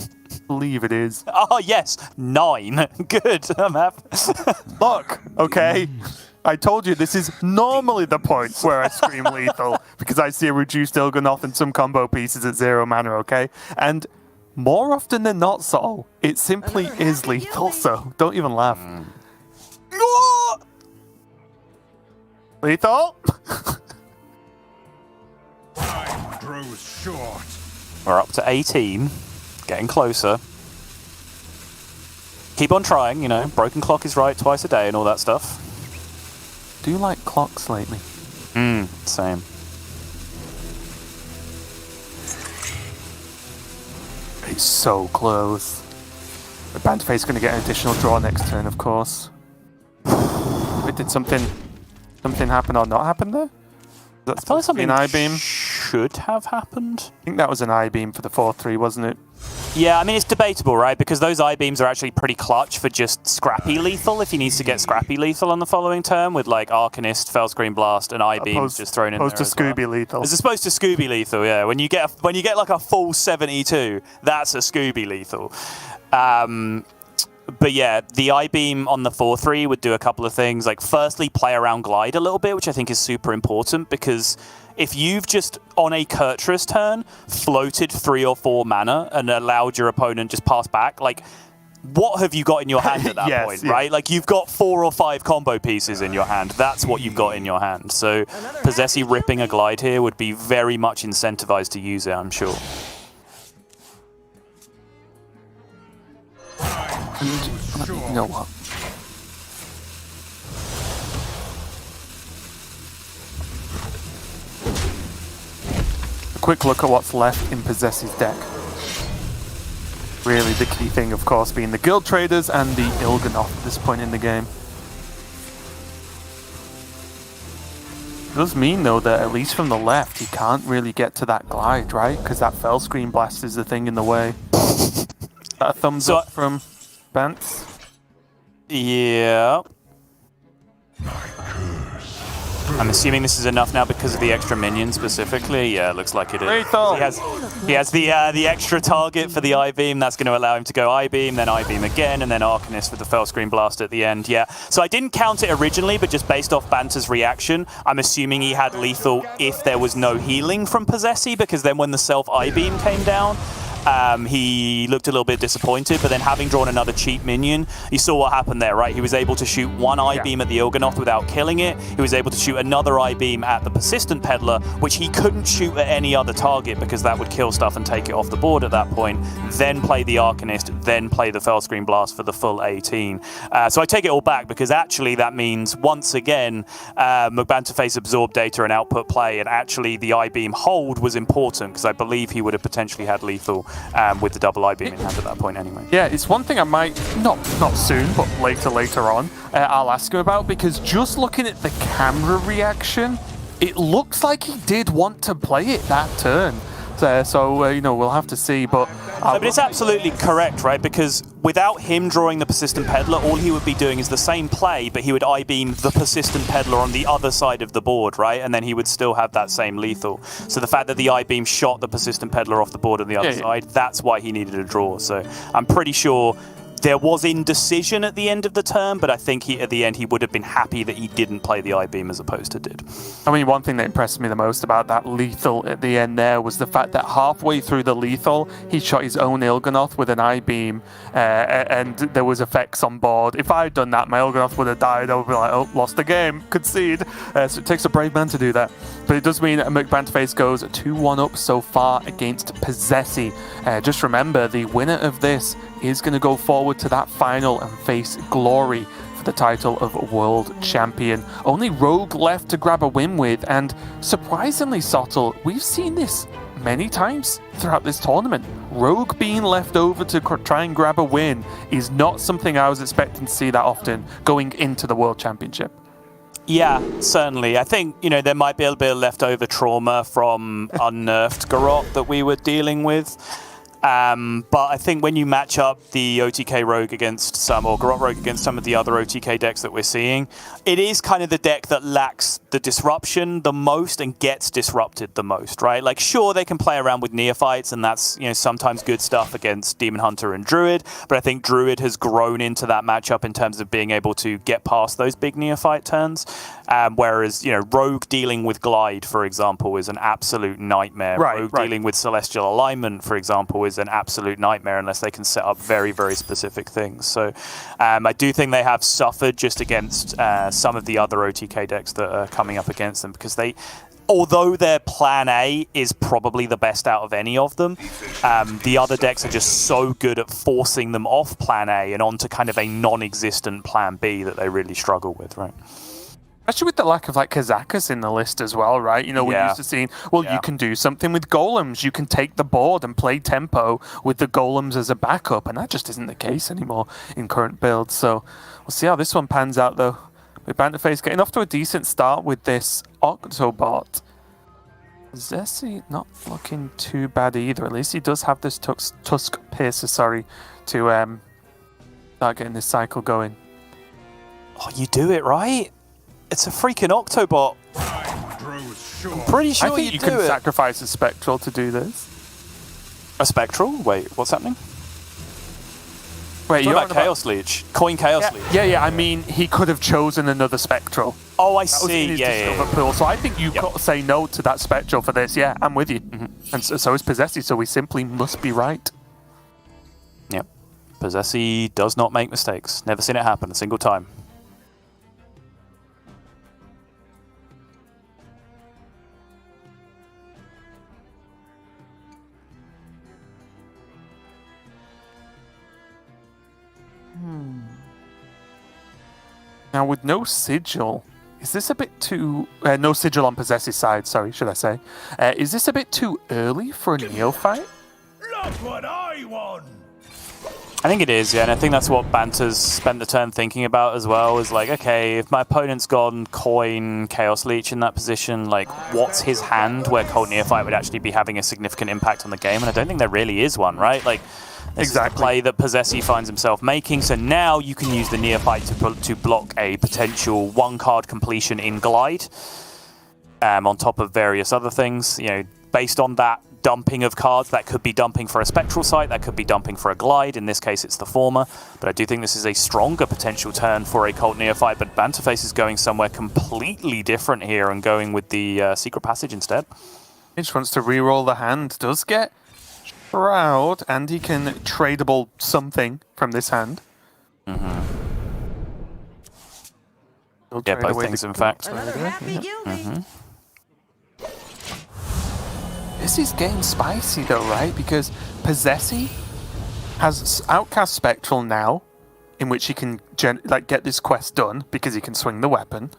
I believe it is. Oh, yes, 9. Good, I'm happy. Look, okay, I told you this is normally the point where I scream lethal, because I see a reduced Il'gynoth and some combo pieces at 0 mana, okay? And more often than not, Sol, it simply is lethal, so don't even laugh. Lethal? Time grows short. We're up to 18, getting closer. Keep on trying, you know, broken clock is right twice a day and all that stuff. Do you like clocks lately? Same. It's so close. McBanterFace is going to get an additional draw next turn, of course. But did something happen or not happen there? I feel like something an I-beam? should have happened. I think that was an I-beam for the 4-3, wasn't it? Yeah, I mean, it's debatable, right? Because those I-beams are actually pretty clutch for just scrappy lethal if he needs to get scrappy lethal on the following turn with, like, Arcanist, Fell Screen Blast, and I-beams just thrown in there. Opposed to Scooby lethal. As opposed to Scooby lethal, yeah. When you get like a full 72, that's a Scooby lethal. But yeah, the I-beam on the 4-3 would do a couple of things. Like, firstly, play around glide a little bit, which I think is super important, because if you've just, on a Kurtrus turn, floated 3 or 4 mana and allowed your opponent just pass back, like, what have you got in your hand at that point, right? Like, you've got 4 or 5 combo pieces in your hand. That's what you've got in your hand. So posesi ripping a glide here would be very much incentivized to use it, I'm sure. You know what? A quick look at what's left in posesi's deck. Really the key thing, of course, being the Guild Traders and the Il'gynoth at this point in the game. It does mean, though, that at least from the left, he can't really get to that glide, right? Because that Fell Screen Blast is the thing in the way. A thumbs up from Bance. Yeah. I'm assuming this is enough now because of the extra minion specifically. Yeah, looks like it is. Lethal. He has the extra target for the I-beam. That's going to allow him to go I-beam, then I-beam again, and then Arcanist with the Fell Screen Blast at the end. Yeah. So I didn't count it originally, but just based off Banter's reaction, I'm assuming he had lethal if there was no healing from posesi, because then when the self I-beam came down, he looked a little bit disappointed, but then having drawn another cheap minion, you saw what happened there, right? He was able to shoot one I-beam at the Il'gynoth without killing it. He was able to shoot another I-beam at the Persistent Peddler, which he couldn't shoot at any other target because that would kill stuff and take it off the board at that point. Then play the Arcanist, then play the Fell Screen Blast for the full 18. So I take it all back, because actually that means, once again, McBanterFace absorbed data and output play, and actually the I-beam hold was important, because I believe he would have potentially had lethal with the double I-beam in hand at that point anyway. Yeah, it's one thing I might, not soon, but later on, I'll ask him about, because just looking at the camera reaction, it looks like he did want to play it that turn. So you know, we'll have to see, but No, but it's absolutely correct, right? Because without him drawing the Persistent Peddler, all he would be doing is the same play, but he would I-beam the Persistent Peddler on the other side of the board, right? And then he would still have that same lethal. So the fact that the I-beam shot the Persistent Peddler off the board on the other side, that's why he needed a draw. So I'm pretty sure there was indecision at the end of the turn, but I think at the end he would have been happy that he didn't play the I-beam as opposed to did. I mean, one thing that impressed me the most about that lethal at the end there was the fact that halfway through the lethal, he shot his own Il'gynoth with an I-beam, and there was effects on board. If I had done that, my Il'gynoth would have died. I would be like, oh, lost the game, concede. So it takes a brave man to do that. But it does mean that McBanterFace goes 2-1 up so far against posesi. Just remember, the winner of this is going to go forward to that final and face glory for the title of World Champion. Only Rogue left to grab a win with, and surprisingly, Sottle, we've seen this many times throughout this tournament. Rogue being left over to try and grab a win is not something I was expecting to see that often going into the World Championship. Yeah, certainly. I think, there might be a bit of leftover trauma from unnerfed Garrot that we were dealing with. But I think when you match up the OTK Rogue against or Garrot Rogue against some of the other OTK decks that we're seeing, it is kind of the deck that lacks the disruption the most and gets disrupted the most, right? Like, sure, they can play around with neophytes, and that's, sometimes good stuff against Demon Hunter and Druid, but I think Druid has grown into that matchup in terms of being able to get past those big neophyte turns, whereas, Rogue dealing with Glide, for example, is an absolute nightmare. Rogue dealing with Celestial Alignment, for example, is an absolute nightmare unless they can set up very, very specific things. So I do think they have suffered just against some of the other OTK decks that are coming up against them, because although their plan A is probably the best out of any of them, the other decks are just so good at forcing them off plan A and onto kind of a non-existent plan B that they really struggle with, right? Especially with the lack of Kazakus in the list as well, right? We're used to seeing, you can do something with golems. You can take the board and play tempo with the golems as a backup, and that just isn't the case anymore in current builds. So we'll see how this one pans out, though. With McBanterFace getting off to a decent start with this Octobot. posesi not looking too bad either. At least he does have this Tusk Piercer, to start getting this cycle going. Oh, you do it, right? It's a freaking Octobot. I'm pretty sure I think you can sacrifice a Spectral to do this. A Spectral? Wait, what's happening? Wait, you're about Chaos Leech. Coin Chaos Leech. Yeah, I mean, he could have chosen another Spectral. Oh, I that was see. in his Discover pool. So I think you've got to say no to that Spectral for this. Yeah, I'm with you. And so is posesi, so we simply must be right. Yep. posesi does not make mistakes. Never seen it happen a single time. Now, with no sigil, is this a bit too... no sigil on posesi's side, sorry, should I say. Is this a bit too early for a neophyte? Look what I won! I think it is, yeah, and I think that's what Banter's spent the turn thinking about as well, is like, okay, if my opponent's gone coin Chaos Leech in that position, like, what's his hand where Cold Neophyte would actually be having a significant impact on the game? And I don't think there really is one, right? Like, this is the play that posesi finds himself making, so now you can use the Neophyte to block a potential one-card completion in Glide, on top of various other things. Based on that dumping of cards, that could be dumping for a Spectral Sight, that could be dumping for a Glide. In this case, it's the former, but I do think this is a stronger potential turn for a Cult Neophyte, but McBanterFace is going somewhere completely different here and going with the Secret Passage instead. He just wants to re-roll the hand, does get Shroud, and he can tradable something from this hand. Yeah, both things, in fact. This is getting spicy, though, right? Because posesi has Outcast Spectral now, in which he can get this quest done because he can swing the weapon.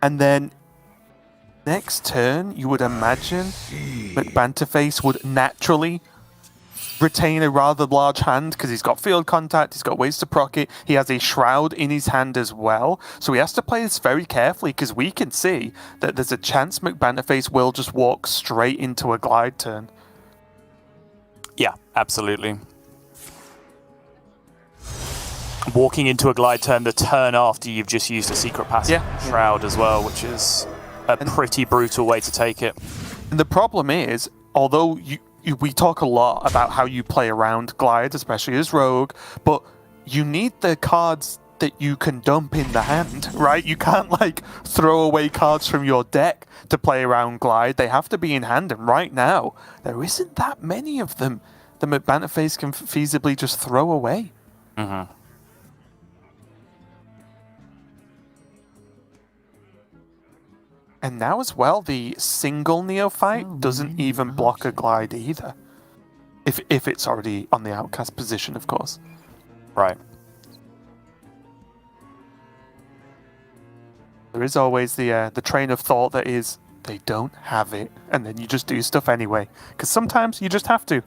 And then next turn, you would imagine McBanterFace would naturally retain a rather large hand because he's got field contact, he's got ways to proc it, he has a Shroud in his hand as well. So he has to play this very carefully because we can see that there's a chance McBanterFace will just walk straight into a Glide turn. Yeah, absolutely. Walking into a glide turn the turn after you've just used a secret passive shroud as well, which is a pretty brutal way to take it. And the problem is, although we talk a lot about how you play around glide, especially as rogue, but you need the cards that you can dump in the hand, right? You can't like throw away cards from your deck to play around glide. They have to be in hand, and right now there isn't that many of them that McBanterFace can feasibly just throw away. Mm-hmm. And now as well, the single neophyte doesn't even block a glide either. If it's already on the outcast position, of course. Right. There is always the train of thought that is, they don't have it, and then you just do stuff anyway. Because sometimes you just have to.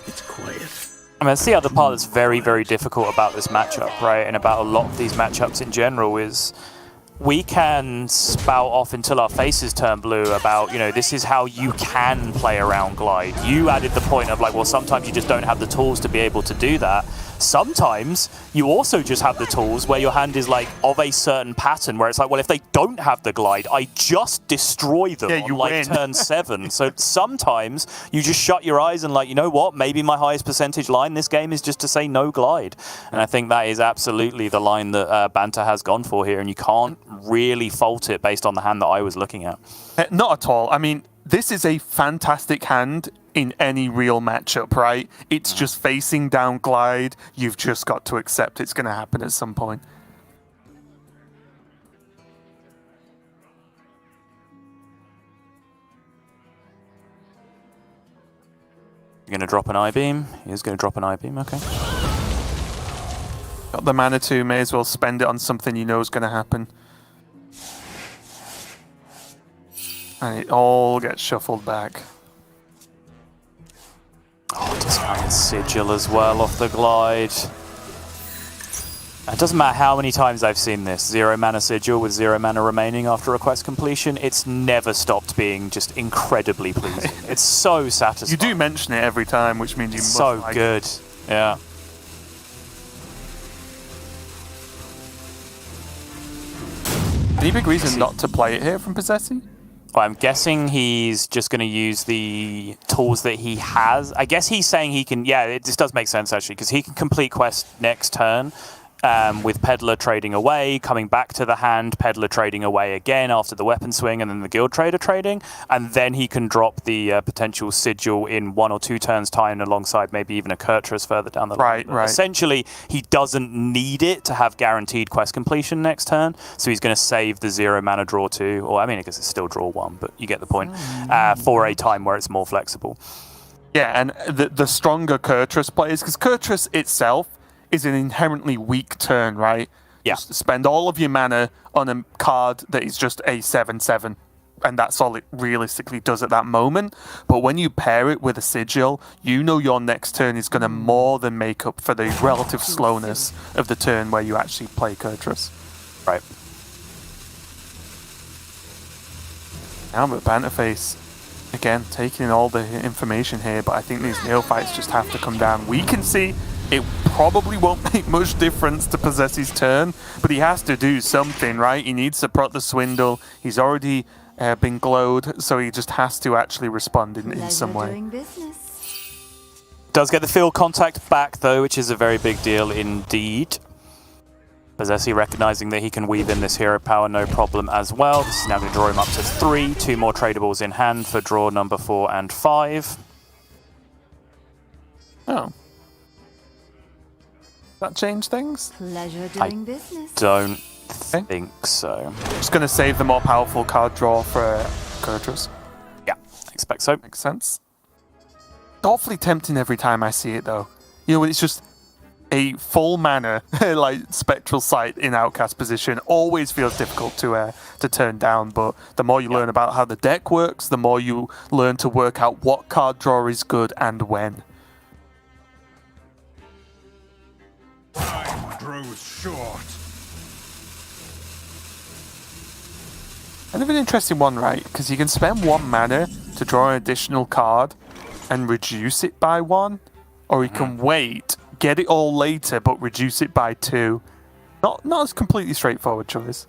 It's quiet. I mean, that's the other part that's very, very difficult about this matchup, right? And about a lot of these matchups in general is we can spout off until our faces turn blue about, you know, this is how you can play around glide. You added the point of like, well, sometimes you just don't have the tools to be able to do that. Sometimes you also just have the tools where your hand is like of a certain pattern where it's like, well, if they don't have the glide, I just destroy them on like turn 7. So sometimes you just shut your eyes and like, you know what, maybe my highest percentage line this game is just to say no glide. And I think that is absolutely the line that Banter has gone for here, and you can't really fault it based on the hand that I was looking at. Not at all. I mean, this is a fantastic hand in any real matchup, right? It's just facing down glide. You've just got to accept it's going to happen at some point. You're going to drop an I-beam? He is going to drop an I-beam, okay. Got the mana too, may as well spend it on something you know is going to happen. And it all gets shuffled back. Oh, it doesn't have sigil as well off the glide. It doesn't matter how many times I've seen this. 0 mana sigil with 0 mana remaining after a quest completion. It's never stopped being just incredibly pleasing. It's so satisfying. You do mention it every time, which means you must so like good. it. Yeah. Any big reason not to play it here from Posesi? Well, I'm guessing he's just going to use the tools that he has. I guess he's saying he can... Yeah, this does make sense, actually, because he can complete quest next turn with Peddler trading away, coming back to the hand, Peddler trading away again after the weapon swing, and then the Guild Trader trading, and then he can drop the potential sigil in 1 or 2 turns' time alongside maybe even a Kurtrus further down the line. Right. Essentially, he doesn't need it to have guaranteed quest completion next turn, so he's going to save the 0 mana draw 2, or I mean, I guess it's still draw 1, but you get the point, for a time where it's more flexible. Yeah, and the stronger Kurtrus players, because Kurtrus itself is an inherently weak turn, right? Yeah. Just spend all of your mana on a card that is just a 7/7, and that's all it realistically does at that moment. But when you pair it with a sigil, you know your next turn is going to more than make up for the relative slowness of the turn where you actually play Kurtrus. Right. Now McBanterFace, again, taking in all the information here, but I think these neophytes just have to come down. We can see it probably won't make much difference to Posesi's turn, but he has to do something, right? He needs to prot the swindle. He's already been glowed, so he just has to actually respond in some way. Doing business. Does get the field contact back, though, which is a very big deal indeed. Posesi recognizing that he can weave in this hero power, no problem as well. This is now going to draw him up to 3. 2 more tradables in hand for draw number 4 and 5. Oh. That change things? Pleasure doing business. Don't think so. Just going to save the more powerful card draw for Kurtrus. Yeah, expect so. Makes sense. Awfully tempting every time I see it, though. You know, it's just a full mana, like Spectral Sight in outcast position, always feels difficult to turn down, but the more you learn about how the deck works, the more you learn to work out what card draw is good and when. Time grows short. Kind of an interesting one, right? Because you can spend 1 mana to to draw an additional card and reduce it by 1, or he can wait, get it all later, but reduce it by 2. Not as completely straightforward choice.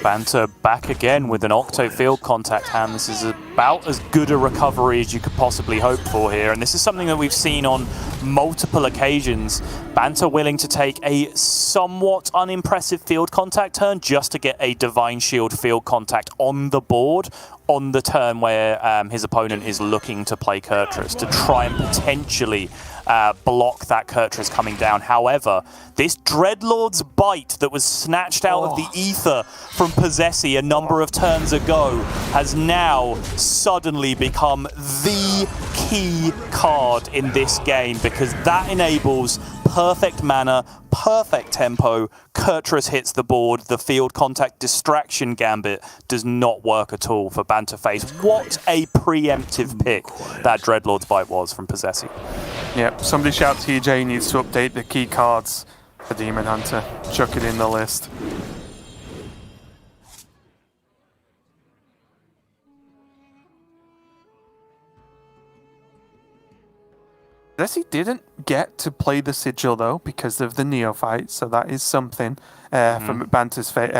Banter back again with an Octo field contact hand. This is about as good a recovery as you could possibly hope for here, and this is something that we've seen on multiple occasions. Banter willing to take a somewhat unimpressive field contact turn just to get a Divine Shield field contact on the board on the turn where his opponent is looking to play Kurtrus to try and potentially block that Kurtrus coming down. However, this Dreadlord's Bite that was snatched out of the ether from posesi a number of turns ago has now suddenly become the key card in this game, because that enables perfect mana, perfect tempo. Kurtrus hits the board. The field contact distraction gambit does not work at all for BanterFace. What a preemptive pick that Dreadlord's Bite was from posesi. Yep, somebody shout TJ needs to update the key cards for Demon Hunter. Chuck it in the list. Posesi didn't get to play the Sigil though because of the Neophyte, so that is something from McBanter's face.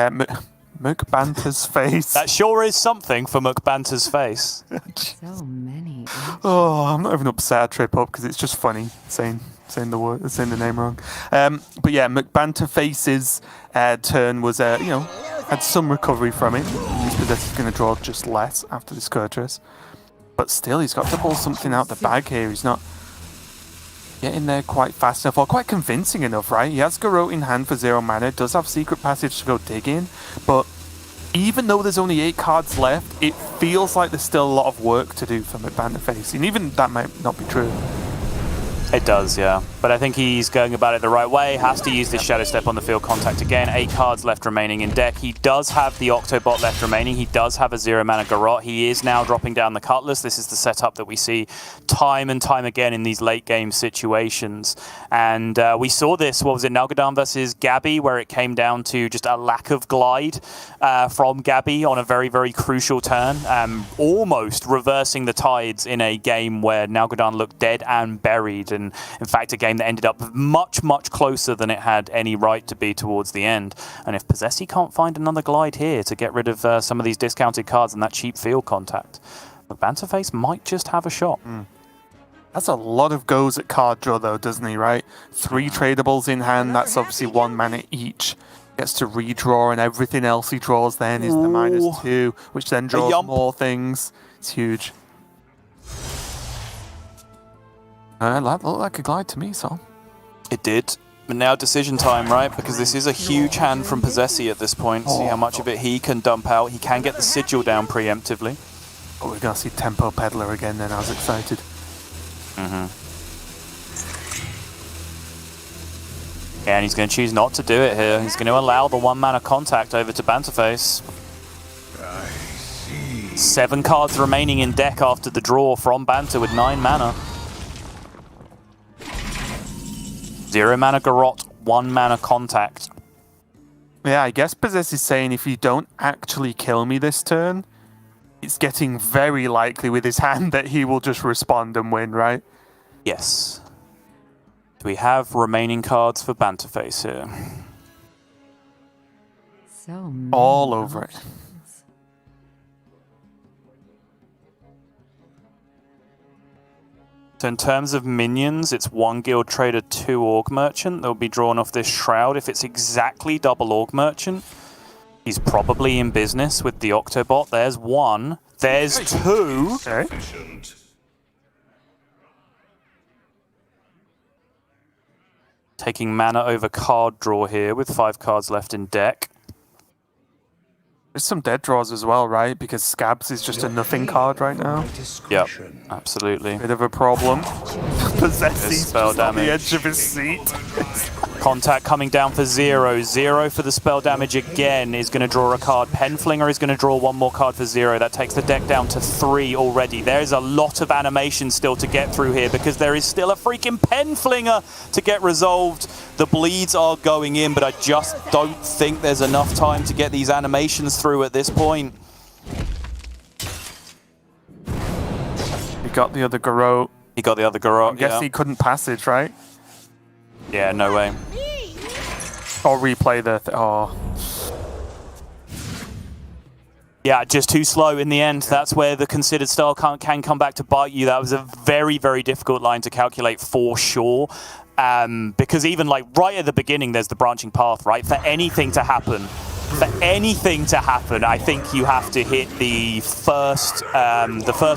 McBanter's face. That sure is something for McBanter's face. So many. Oh, I'm not even upset I trip up because it's just funny saying the name wrong. But yeah, McBanterFace's turn was had some recovery from it. He's Posesi's going to draw just less after this Kurtrus, but still he's got to pull something out the bag here. He's not getting there quite fast enough or quite convincing enough, right? He has Garrote in hand for 0 mana, does have Secret Passage to go dig in, but even though there's only 8 cards left, it feels like there's still a lot of work to do for McBanterFace, and even that might not be true. It does, yeah. But I think he's going about it the right way. Has to use this Shadow Step on the field contact again. 8 cards left remaining in deck. He does have the Octobot left remaining. He does have a 0 mana Garrote. He is now dropping down the Cutlass. This is the setup that we see time and time again in these late game situations. And we saw this, what was it, Nalgadam versus Gabby, where it came down to just a lack of glide from Gabby on a very, very crucial turn. Almost reversing the tides in a game where Nalgadam looked dead and buried. And in fact, a game that ended up much, much closer than it had any right to be towards the end. And if posesi can't find another glide here to get rid of some of these discounted cards and that cheap field contact, McBanterFace might just have a shot. That's a lot of goes at card draw though, doesn't he, right? 3 tradables in hand, that's obviously 1 mana each. Gets to redraw, and everything else he draws then is the -2, which then draws more things. It's huge. That looked like a glide to me, Sol. It did. But now decision time, right? Because this is a huge hand from posesi at this point. See how much of it he can dump out. He can get the Sigil down preemptively. Oh, we're going to see Tempo Peddler again then. I was excited. Yeah, and he's going to choose not to do it here. He's going to allow the 1 mana contact over to BanterFace. 7 cards remaining in deck after the draw from Banter with 9 mana. 0 mana Garrote, 1 mana contact. Yeah, I guess Posesi is saying if you don't actually kill me this turn, it's getting very likely with his hand that he will just respond and win, right? Yes. Do we have remaining cards for BanterFace here? So many. All over it. So in terms of minions, it's 1 Guild Trader, 2 Org Merchant. They'll be drawn off this Shroud. If it's exactly double Org Merchant, he's probably in business with the Octobot. There's 1. There's 2. Okay. Taking mana over card draw here with 5 cards left in deck. There's some dead draws as well, right? Because Scabs is just a nothing card right now. Yep, absolutely. Bit of a problem. Posesi's spell just on the damage. edge of his seat. Contact coming down for 0. 0 for the spell damage again is going to draw a card. Penflinger is going to draw 1 more card for 0. That takes the deck down to 3 already. There's a lot of animation still to get through here because there is still a freaking Penflinger to get resolved. The bleeds are going in, but I just don't think there's enough time to get these animations through at this point. got the other Garrote. He got the other Garrote, I guess he couldn't passage, right? Yeah, no way. Or replay the... oh. Yeah, just too slow in the end. That's where the considered style can come back to bite you. That was a very, very difficult line to calculate for sure. Because even like right at the beginning, there's the branching path, right? For anything to happen, I think you have to hit the first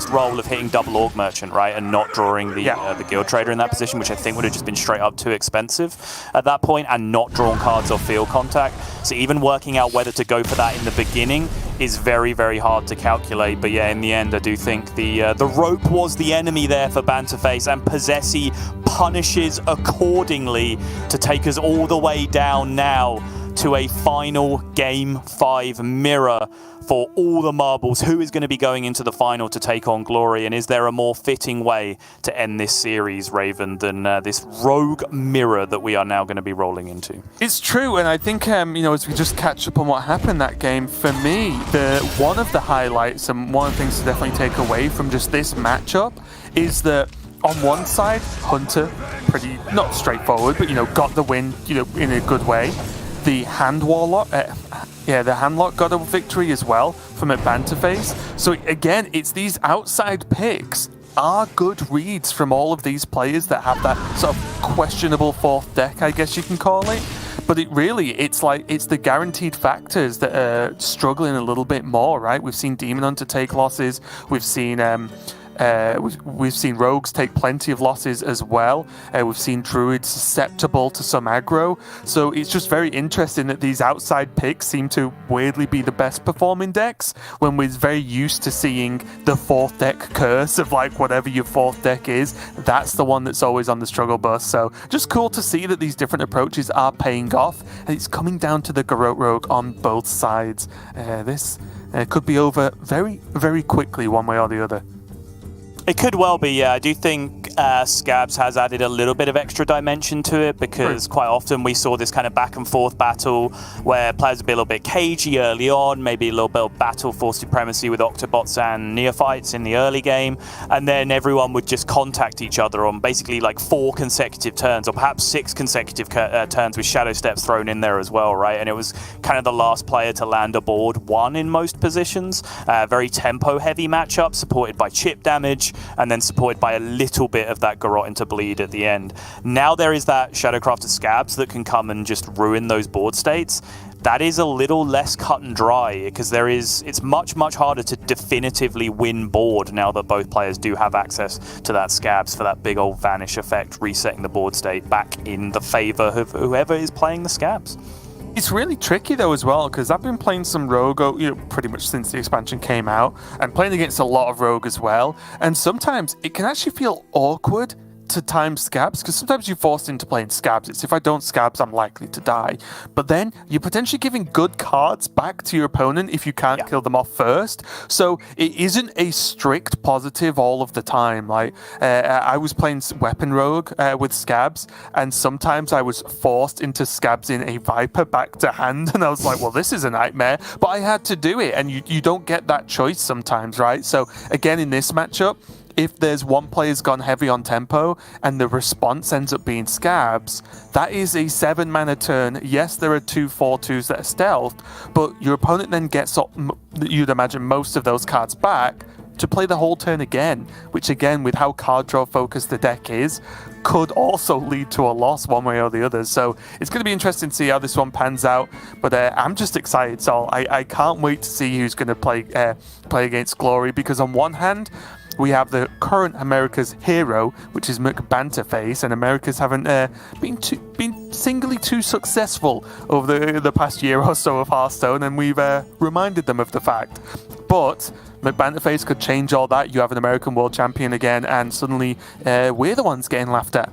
roll of hitting double Orc Merchant, right, and not drawing the Guild Trader in that position, which I think would have just been straight up too expensive at that point, and not drawn cards off field contact. So even working out whether to go for that in the beginning is very, very hard to calculate. But yeah, in the end, I do think the rope was the enemy there for BanterFace, and posesi punishes accordingly to take us all the way down now to a final Game 5 mirror for all the marbles. Who is going to be going into the final to take on Glory? And is there a more fitting way to end this series, Raven, than this rogue mirror that we are now going to be rolling into? It's true, and I think, as we just catch up on what happened that game, for me, one of the highlights and one of the things to definitely take away from just this matchup is that on one side, Hunter, pretty, not straightforward, but, got the win, in a good way. The Hand Warlock, the Handlock got a victory as well from McBanterFace. So again, it's these outside picks are good reads from all of these players that have that sort of questionable fourth deck, I guess you can call it. But it's the guaranteed factors that are struggling a little bit more, right? We've seen Demon Hunter take losses. We've seen we've seen rogues take plenty of losses as well. We've seen druids susceptible to some aggro. So it's just very interesting that these outside picks seem to weirdly be the best performing decks when we're very used to seeing the fourth deck curse of like whatever your fourth deck is. That's the one that's always on the struggle bus. So just cool to see that these different approaches are paying off, and it's coming down to the Garrote Rogue on both sides. This could be over very, very quickly one way or the other. It could well be, yeah. I do think Scabs has added a little bit of extra dimension to it, because quite often we saw this kind of back and forth battle where players would be a little bit cagey early on, maybe a little bit of battle for supremacy with Octobots and Neophytes in the early game, and then everyone would just contact each other on basically like 4 consecutive turns, or perhaps 6 consecutive turns with Shadow Steps thrown in there as well, right? And it was kind of the last player to land a board 1 in most positions. Very tempo-heavy matchup, supported by chip damage, and then supported by a little bit of that Garrote into bleed at the end. Now there is that Shadowcrafted Scabs that can come and just ruin those board states. That is a little less cut and dry, because it's much, much harder to definitively win board now that both players do have access to that Scabs for that big old vanish effect, resetting the board state back in the favor of whoever is playing the Scabs. It's really tricky though as well, because I've been playing some Rogue, pretty much since the expansion came out, and playing against a lot of Rogue as well. And sometimes it can actually feel awkward to time Scabs, because sometimes you're forced into playing Scabs. It's if I don't Scabs, I'm likely to die. But then you're potentially giving good cards back to your opponent if you can't kill them off first. So it isn't a strict positive all of the time. Like I was playing Weapon Rogue with Scabs, and sometimes I was forced into Scabs in a Viper back to hand, and I was like, well, this is a nightmare. But I had to do it, and you don't get that choice sometimes, right? So again, in this matchup, if there's one player's gone heavy on tempo and the response ends up being Scabs, that is a 7-mana turn. Yes, there are 2 4/2s that are stealthed, but your opponent then gets, you'd imagine, most of those cards back to play the whole turn again, which again, with how card draw focused the deck is, could also lead to a loss one way or the other. So it's going to be interesting to see how this one pans out, but I'm just excited. So I can't wait to see who's going to play against Glory, because on one hand, we have the current America's hero, which is McBanterFace, and America's haven't been singly too successful over the past year or so of Hearthstone, and we've reminded them of the fact. But McBanterFace could change all that. You have an American World Champion again, and suddenly we're the ones getting laughed at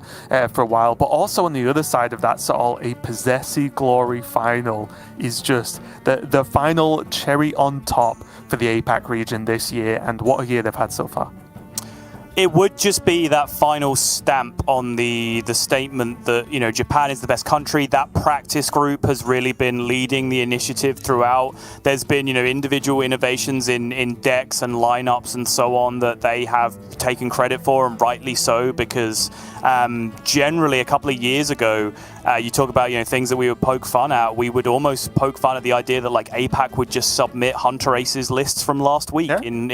for a while. But also on the other side of that, so a posesi Glory final is just the final cherry on top for the APAC region this year, and what a year they've had so far. It would just be that final stamp on the statement that, you know, Japan is the best country. That practice group has really been leading the initiative throughout. There's been, you know, individual innovations in decks and lineups and so on that they have taken credit for, and rightly so, because generally a couple of years ago, you talk about, you know, things that we would poke fun at. We would almost poke fun at the idea that like APAC would just submit Hunter Aces lists from last week in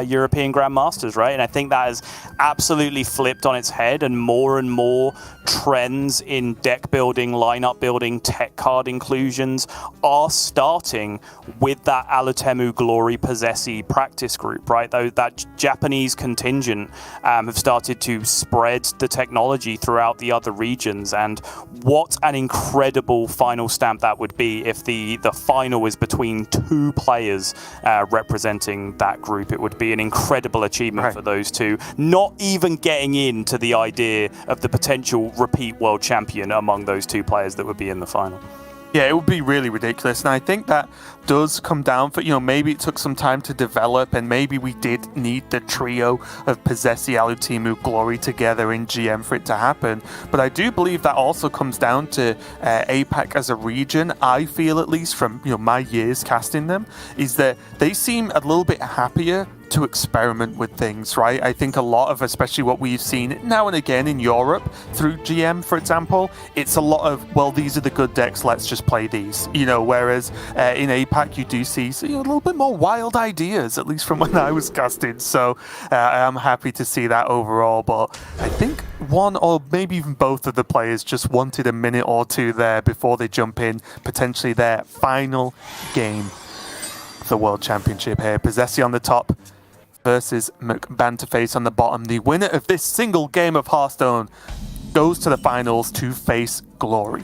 European Grandmasters, right? And I think that has absolutely flipped on its head, and more trends in deck building, lineup building, tech card inclusions are starting with that Alutemu Glory Posesi practice group, right? Though that Japanese contingent have started to spread the technology throughout the other regions, and what an incredible final stamp that would be if the final is between two players representing that group. It would be an incredible achievement for those two, not even getting into the idea of the potential repeat world champion among those two players that would be in the final. Yeah, it would be really ridiculous. And I think that does come down for, you know, maybe it took some time to develop, and maybe we did need the trio of Posesi, Alutemu, Glory together in GM for it to happen. But I do believe that also comes down to APAC as a region. I feel, at least from, you know, my years casting them, is that they seem a little bit happier to experiment with things, right? I think a lot of, especially what we've seen now and again in Europe through GM, for example, it's a lot of, well, these are the good decks, let's just play these, you know, whereas in APAC you do see, you know, a little bit more wild ideas, at least from when I was casting. So I am happy to see that overall, but I think one or maybe even both of the players just wanted a minute or two there before they jump in potentially their final game of the World Championship here. Posesi on the top versus McBanterFace on the bottom. The winner of this single game of Hearthstone goes to the finals to face Glory.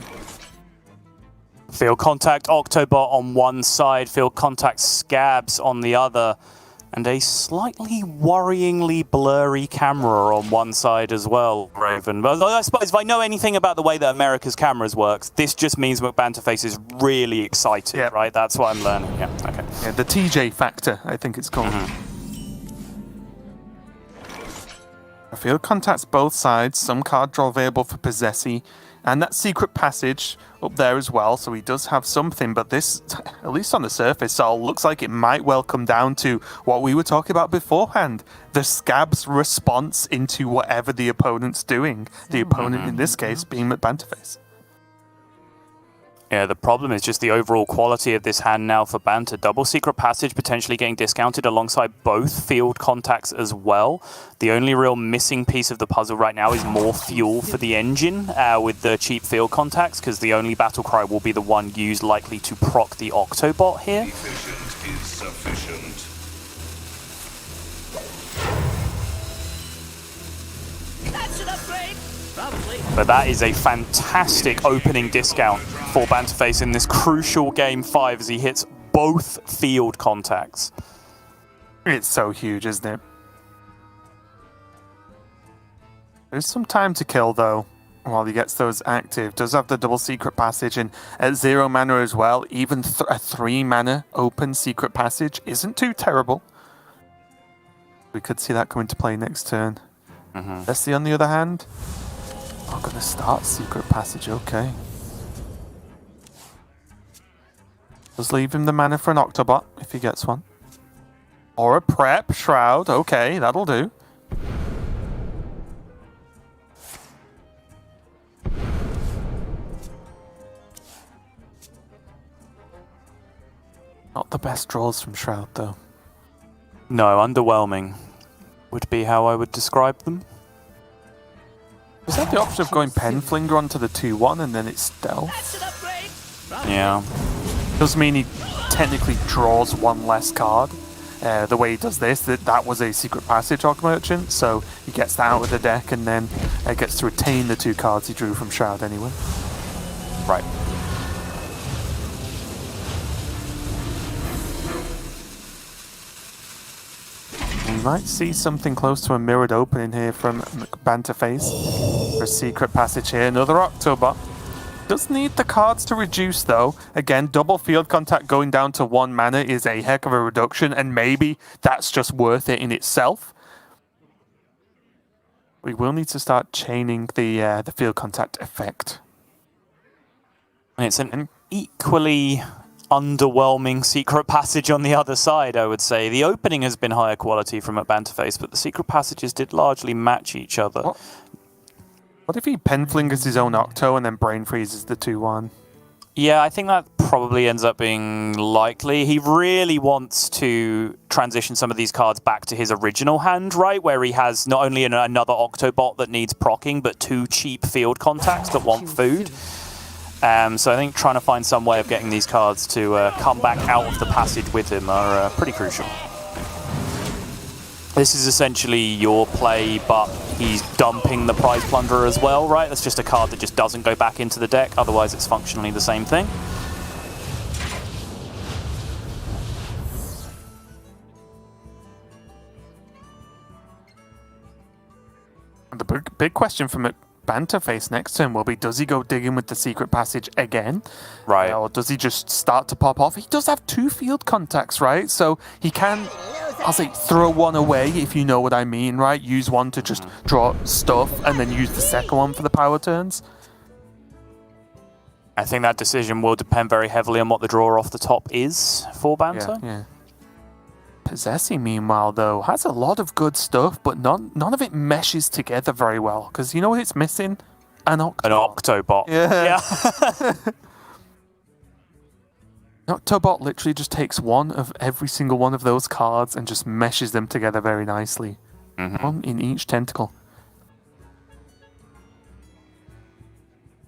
Field contact Octobot on one side, field contact Scabs on the other, and a slightly worryingly blurry camera on one side as well, Raven. But I suppose if I know anything about the way that America's cameras works, this just means McBanterFace is really excited, right? That's what I'm learning. Yeah, okay. Yeah, the TJ factor, I think it's called. Field contacts both sides, some card draw available for Posesi, and that secret passage up there as well, so he does have something, but this, at least on the surface, all looks like it might well come down to what we were talking about beforehand, the Scab's response into whatever the opponent's doing, the opponent in this case being McBanterFace. Yeah, the problem is just the overall quality of this hand now for Banter. Double Secret Passage potentially getting discounted alongside both field contacts as well. The only real missing piece of the puzzle right now is more fuel for the engine with the cheap field contacts, because the only battle cry will be the one used likely to proc the Octobot here. Efficient is sufficient. That's an upgrade. Probably. But that is a fantastic opening discount for BanterFace in this crucial Game 5 as he hits both field contacts. It's so huge, isn't it? There's some time to kill, though, while he gets those active. Does have the double secret passage, and at 0 mana as well, even a 3 mana open secret passage isn't too terrible. We could see that come into play next turn. Let's see, on the other hand, I'm going to start secret passage, okay. Just leave him the mana for an Octobot, if he gets one. Or a prep shroud, okay, that'll do. Not the best draws from Shroud, though. No, underwhelming would be how I would describe them. Is that the option of going Penflinger onto the 2-1 and then it's stealth? That's an upgrade. Yeah. Does mean he technically draws one less card. The way he does this, that was a secret passage Arc Merchant, so he gets that out of the deck and then gets to retain the 2 cards he drew from Shroud anyway. Right. We might see something close to a mirrored opening here from McBanterFace for a secret passage here. Another Octobot. Does need the cards to reduce, though. Again, double field contact going down to 1 mana is a heck of a reduction, and maybe that's just worth it in itself. We will need to start chaining the field contact effect. And it's an equally underwhelming secret passage on the other side, I would say. The opening has been higher quality from McBanterFace, but the secret passages did largely match each other. What if he pen flingers his own Octo and then brain freezes the 2-1? Yeah, I think that probably ends up being likely. He really wants to transition some of these cards back to his original hand, right? Where he has not only another Octobot that needs proccing, but 2 cheap field contacts that want food. So I think trying to find some way of getting these cards to come back out of the passage with him are pretty crucial. This is essentially your play, but he's dumping the Prize Plunderer as well, right? That's just a card that just doesn't go back into the deck, otherwise it's functionally the same thing. The big question from McBanterFace next turn will be, does he go digging with the secret passage again? Right. Or does he just start to pop off? He does have 2 field contacts, right? So he can, I'll say, throw one away, if you know what I mean, right? Use one to just draw stuff and then use the second one for the power turns. I think that decision will depend very heavily on what the draw off the top is for Banter. Yeah. Posesi, meanwhile, though, has a lot of good stuff, but none of it meshes together very well. Because you know what it's missing? An Octobot. An Octobot. Yeah. An Octobot literally just takes one of every single one of those cards and just meshes them together very nicely. One in each tentacle.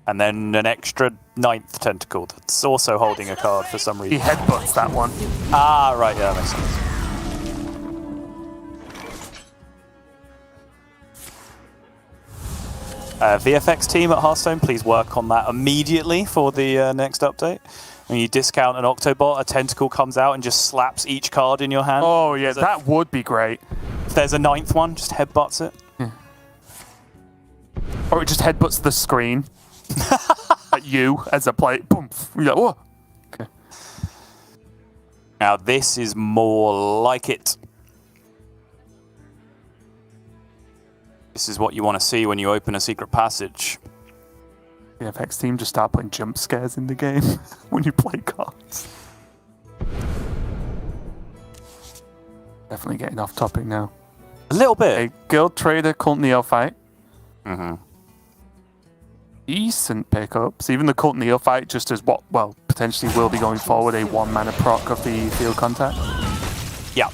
And then an extra 9th tentacle that's also holding a card for some reason. He headbutts that one. Ah, right, yeah, that makes sense. VFX team at Hearthstone, please work on that immediately for the next update. When you discount an Octobot, a tentacle comes out and just slaps each card in your hand. Oh, yeah, that would be great. If there's a 9th one, just headbutts it. Yeah. Or it just headbutts the screen at you as a player. Boom. You're like, whoa. Okay. Now, this is more like it. This is what you want to see when you open a secret passage. The FX team just start putting jump scares in the game when you play cards. Definitely getting off topic now. A little bit. A Guild Trader Cult Neophyte. Decent pickups. Even the Cult Neophyte just as what, well, potentially will be going forward, a 1-mana proc of the field contact. Yeah.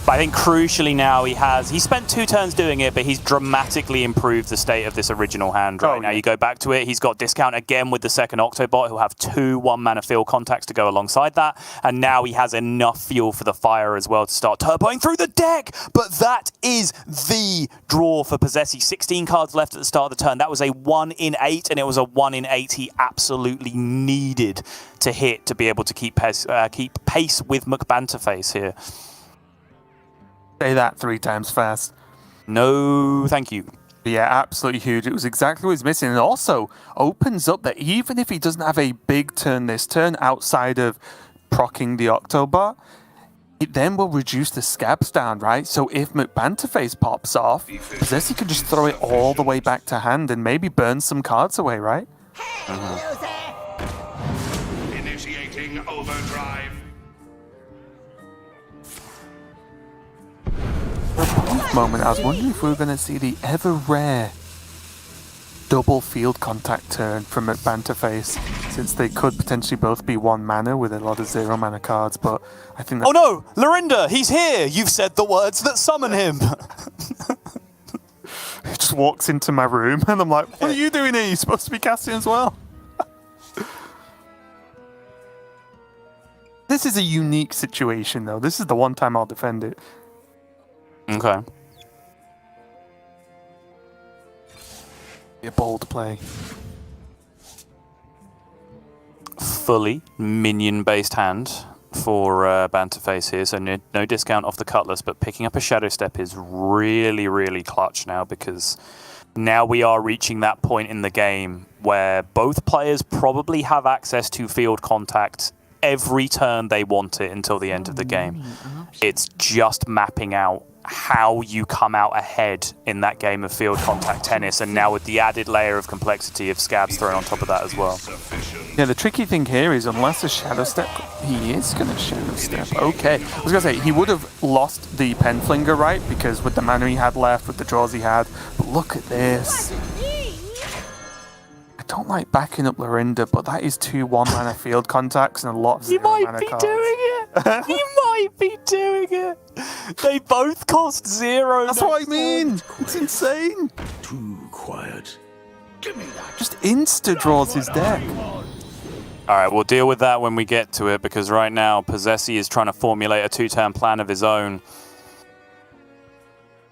But I think crucially now he spent 2 turns doing it, but he's dramatically improved the state of this original hand right now. You go back to it, he's got discount again with the second Octobot, who'll have 2 1-mana field contacts to go alongside that, and now he has enough fuel for the fire as well to start turboing through the deck. But that is the draw for Posesi. 16 cards left at the start of the turn. That was a 1 in 8, and it was a 1 in 8 he absolutely needed to hit to be able to keep pace with McBanterFace here. Say that 3 times fast. No, thank you. Yeah, absolutely huge. It was exactly what he's missing. And also opens up that even if he doesn't have a big turn this turn outside of proccing the Octobot, it then will reduce the scabs down, right? So if McBanterFace pops off, Posesi can just throw it all the way back to hand and maybe burn some cards away, right? Initiating overdrive. For a brief moment, I was wondering if we were going to see the ever rare double field contact turn from McBanterFace, since they could potentially both be 1 mana with a lot of 0 mana cards, but I think Oh no! Lorinda, he's here! You've said the words that summon him! He just walks into my room and I'm like, what are you doing here? You're supposed to be casting as well. This is a unique situation though. This is the one time I'll defend it. Okay. A bold play. Fully minion-based hand for Banterface here, so no discount off the Cutlass, but picking up a Shadow Step is really, really clutch now, because now we are reaching that point in the game where both players probably have access to field contact every turn they want it until the end of the game. It's just mapping out how you come out ahead in that game of field contact tennis, and now with the added layer of complexity of scabs thrown on top of that as well. Yeah, the tricky thing here is unless a Shadow Step, he is going to Shadow Step. Okay. I was going to say, he would have lost the Pen Flinger, right? Because with the mana he had left, with the draws he had. But look at this. I don't like backing up Lorinda, but that is 2 1-mana field contacts and a lot of 0-mana cards. Doing it! You might be doing it! They both cost 0. That's what I mean! It's insane! Too quiet. Give me that. Just insta-draws his deck. Alright, we'll deal with that when we get to it, because right now, Posesi is trying to formulate a 2-turn plan of his own.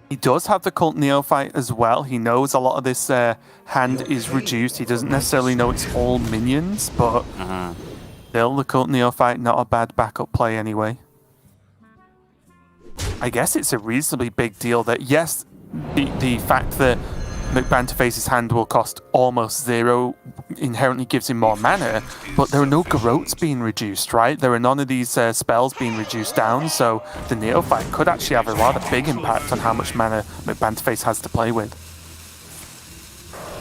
He does have the Cult Neophyte as well. He knows a lot of this hand is reduced. He doesn't necessarily know it's all minions, but still, the Cult Neophyte, not a bad backup play anyway. I guess it's a reasonably big deal that, yes, the fact that McBanterFace's hand will cost almost 0 inherently gives him more mana, but there are no Garrotes being reduced, right? There are none of these spells being reduced down, so the Neophyte could actually have a rather big impact on how much mana McBanterFace has to play with.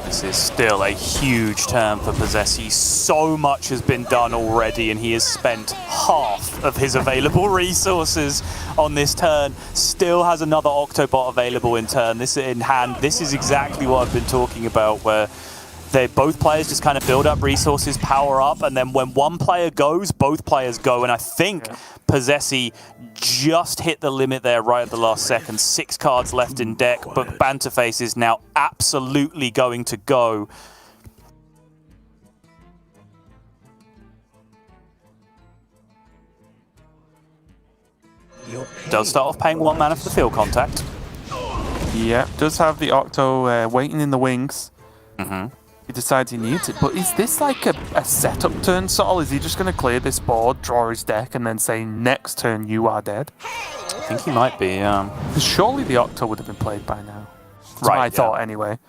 This is still a huge turn for Posesi. So much has been done already, and he has spent half of his available resources on this turn. Still has another Octobot available in turn. This in hand. This is exactly what I've been talking about, where both players just kind of build up resources, power up, and then when one player goes, both players go. And I think Posesi just hit the limit there right at the last second. 6 cards left in deck, but McBanterFace is now absolutely going to go. Does start off paying 1 mana for the field contact. Yeah, does have the Octo waiting in the wings. He decides he needs it, but is this like a setup turn, Sol? Is he just going to clear this board, draw his deck, and then say, next turn you are dead? I think he might be, Because surely the Octo would have been played by now. That's my thought, anyway.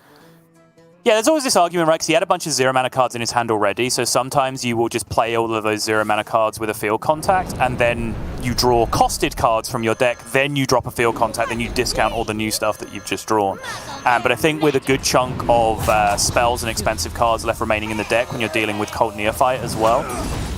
Yeah, there's always this argument, right? Because he had a bunch of 0-mana cards in his hand already, so sometimes you will just play all of those 0-mana cards with a field contact, and then you draw costed cards from your deck, then you drop a field contact, then you discount all the new stuff that you've just drawn. But I think with a good chunk of spells and expensive cards left remaining in the deck when you're dealing with Cult Neophyte as well,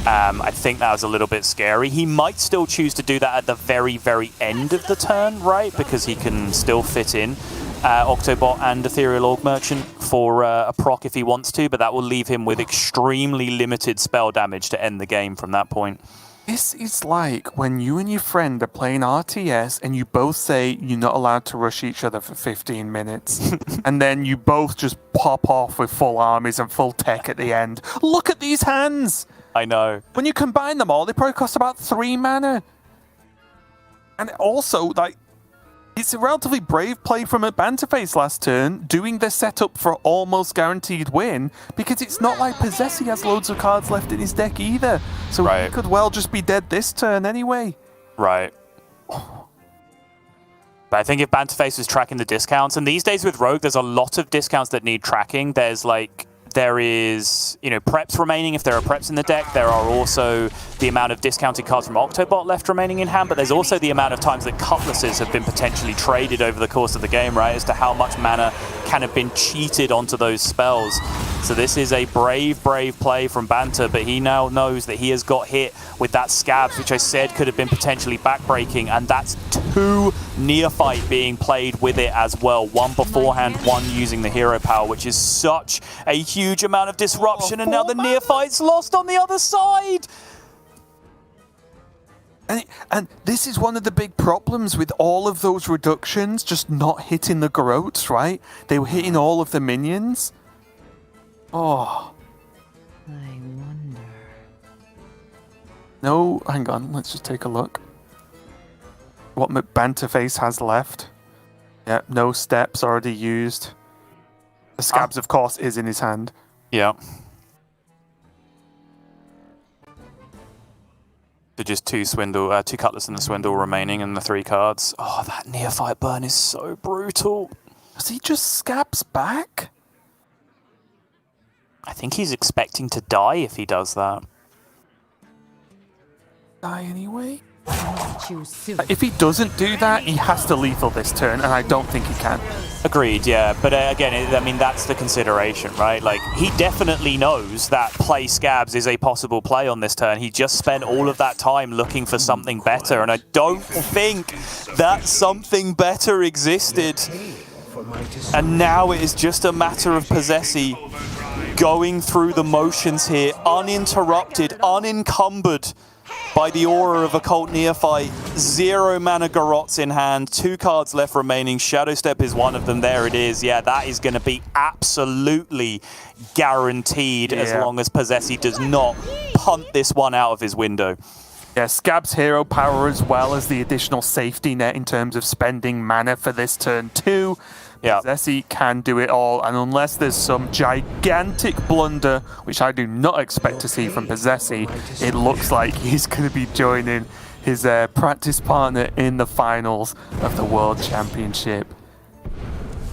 I think that was a little bit scary. He might still choose to do that at the very, very end of the turn, right? Because he can still fit in Octobot and Ethereal Org Merchant for a proc if he wants to, but that will leave him with extremely limited spell damage to end the game from that point. This is like when you and your friend are playing RTS and you both say you're not allowed to rush each other for 15 minutes. And then you both just pop off with full armies and full tech at the end. Look at these hands! I know. When you combine them all, they probably cost about 3 mana. And also, like, it's a relatively brave play from McBanterFace last turn, doing the setup for almost guaranteed win, because it's not like Posesi has loads of cards left in his deck either. So he could well just be dead this turn anyway. Right. But I think if McBanterFace was tracking the discounts, and these days with Rogue, there's a lot of discounts that need tracking. There is, preps remaining if there are preps in the deck. There are also the amount of discounted cards from Octobot left remaining in hand, but there's also the amount of times that Cutlasses have been potentially traded over the course of the game, right, as to how much mana can have been cheated onto those spells. So this is a brave, brave play from Banter, but he now knows that he has got hit with that Scabs, which I said could have been potentially backbreaking, and that's 2 Neophyte being played with it as well. 1 beforehand, 1 using the hero power, which is such a huge amount of disruption, and now the Neophyte's lost on the other side. And this is one of the big problems with all of those reductions just not hitting the Garrotes, right? They were hitting all of the minions. Oh. I wonder. No, hang on, let's just take a look. What McBanterFace has left. Yeah, no steps already used. The Scabs, of course, is in his hand. Yeah. So just 2 Cutlass and the Swindle remaining and the 3 cards. Oh, that Neophyte burn is so brutal. Does he just Scabs back? I think he's expecting to die if he does that. Die anyway? Choose soon. If he doesn't do that, he has to lethal this turn, and I don't think he can. Agreed, yeah. But again, I mean, that's the consideration, right? Like, he definitely knows that play Scabs is a possible play on this turn. He just spent all of that time looking for something better, and I don't think that something better existed. And now it is just a matter of posesi going through the motions here, uninterrupted, unencumbered by the aura of Occult Neophyte. 0 mana Garrots in hand, 2 cards left remaining. Shadow Step is one of them. There it is. Yeah, that is going to be absolutely guaranteed as long as posesi does not punt this one out of his window. Yeah, Scab's hero power as well as the additional safety net in terms of spending mana for this turn too. Yeah. posesi can do it all, and unless there's some gigantic blunder, which I do not expect to see from posesi, it looks like he's going to be joining his practice partner in the finals of the World Championship.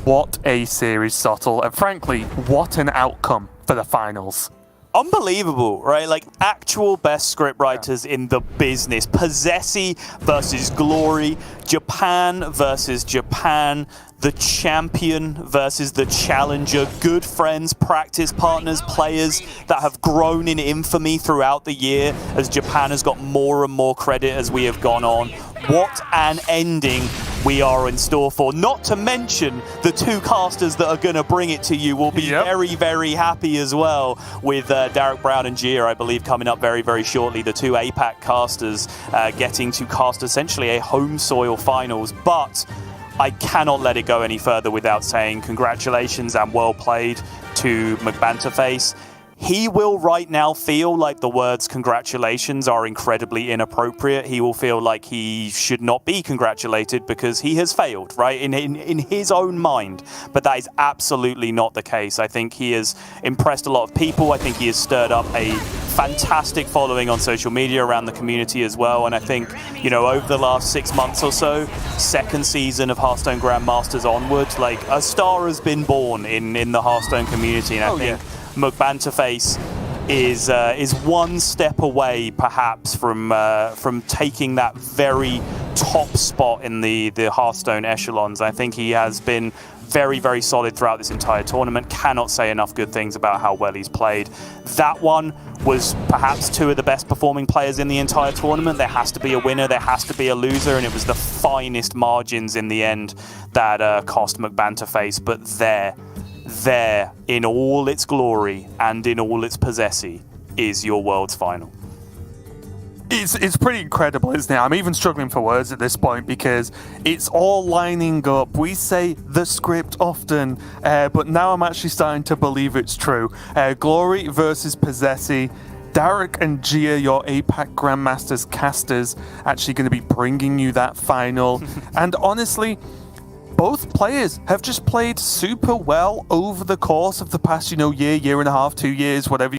What a series, Sottle, and frankly, what an outcome for the finals. Unbelievable, right? Like, actual best script writers in the business. posesi versus Glory, Japan versus Japan, the champion versus the challenger, good friends, practice partners, players that have grown in infamy throughout the year as Japan has got more and more credit as we have gone on. What an ending we are in store for. Not to mention the 2 casters that are going to bring it to you will be very, very happy as well, with Derek Brown and Gia, I believe, coming up very, very shortly. The 2 APAC casters getting to cast essentially a home soil finals. But I cannot let it go any further without saying congratulations and well played to McBanterFace. He will right now feel like the words congratulations are incredibly inappropriate. He will feel like he should not be congratulated because he has failed, right, in his own mind. But that is absolutely not the case. I think he has impressed a lot of people. I think he has stirred up a fantastic following on social media around the community as well. And I think, you know, over the last 6 months or so, second season of Hearthstone Grandmasters onwards, like, a star has been born in the Hearthstone community. And I think McBanterFace is one step away, perhaps, from taking that very top spot in the Hearthstone echelons. I think he has been very, very solid throughout this entire tournament. Cannot say enough good things about how well he's played. That one was perhaps 2 of the best performing players in the entire tournament. There has to be a winner, there has to be a loser, and it was the finest margins in the end that cost McBanterFace. But there, in all its glory and in all its posesi, is your world's final. It's pretty incredible, isn't it? I'm even struggling for words at this point because it's all lining up. We say the script often, but now I'm actually starting to believe it's true. Glory versus posesi. Derek and Gia, your APAC Grandmasters casters, actually going to be bringing you that final. And honestly, both players have just played super well over the course of the past, year and a half, 2 years, whatever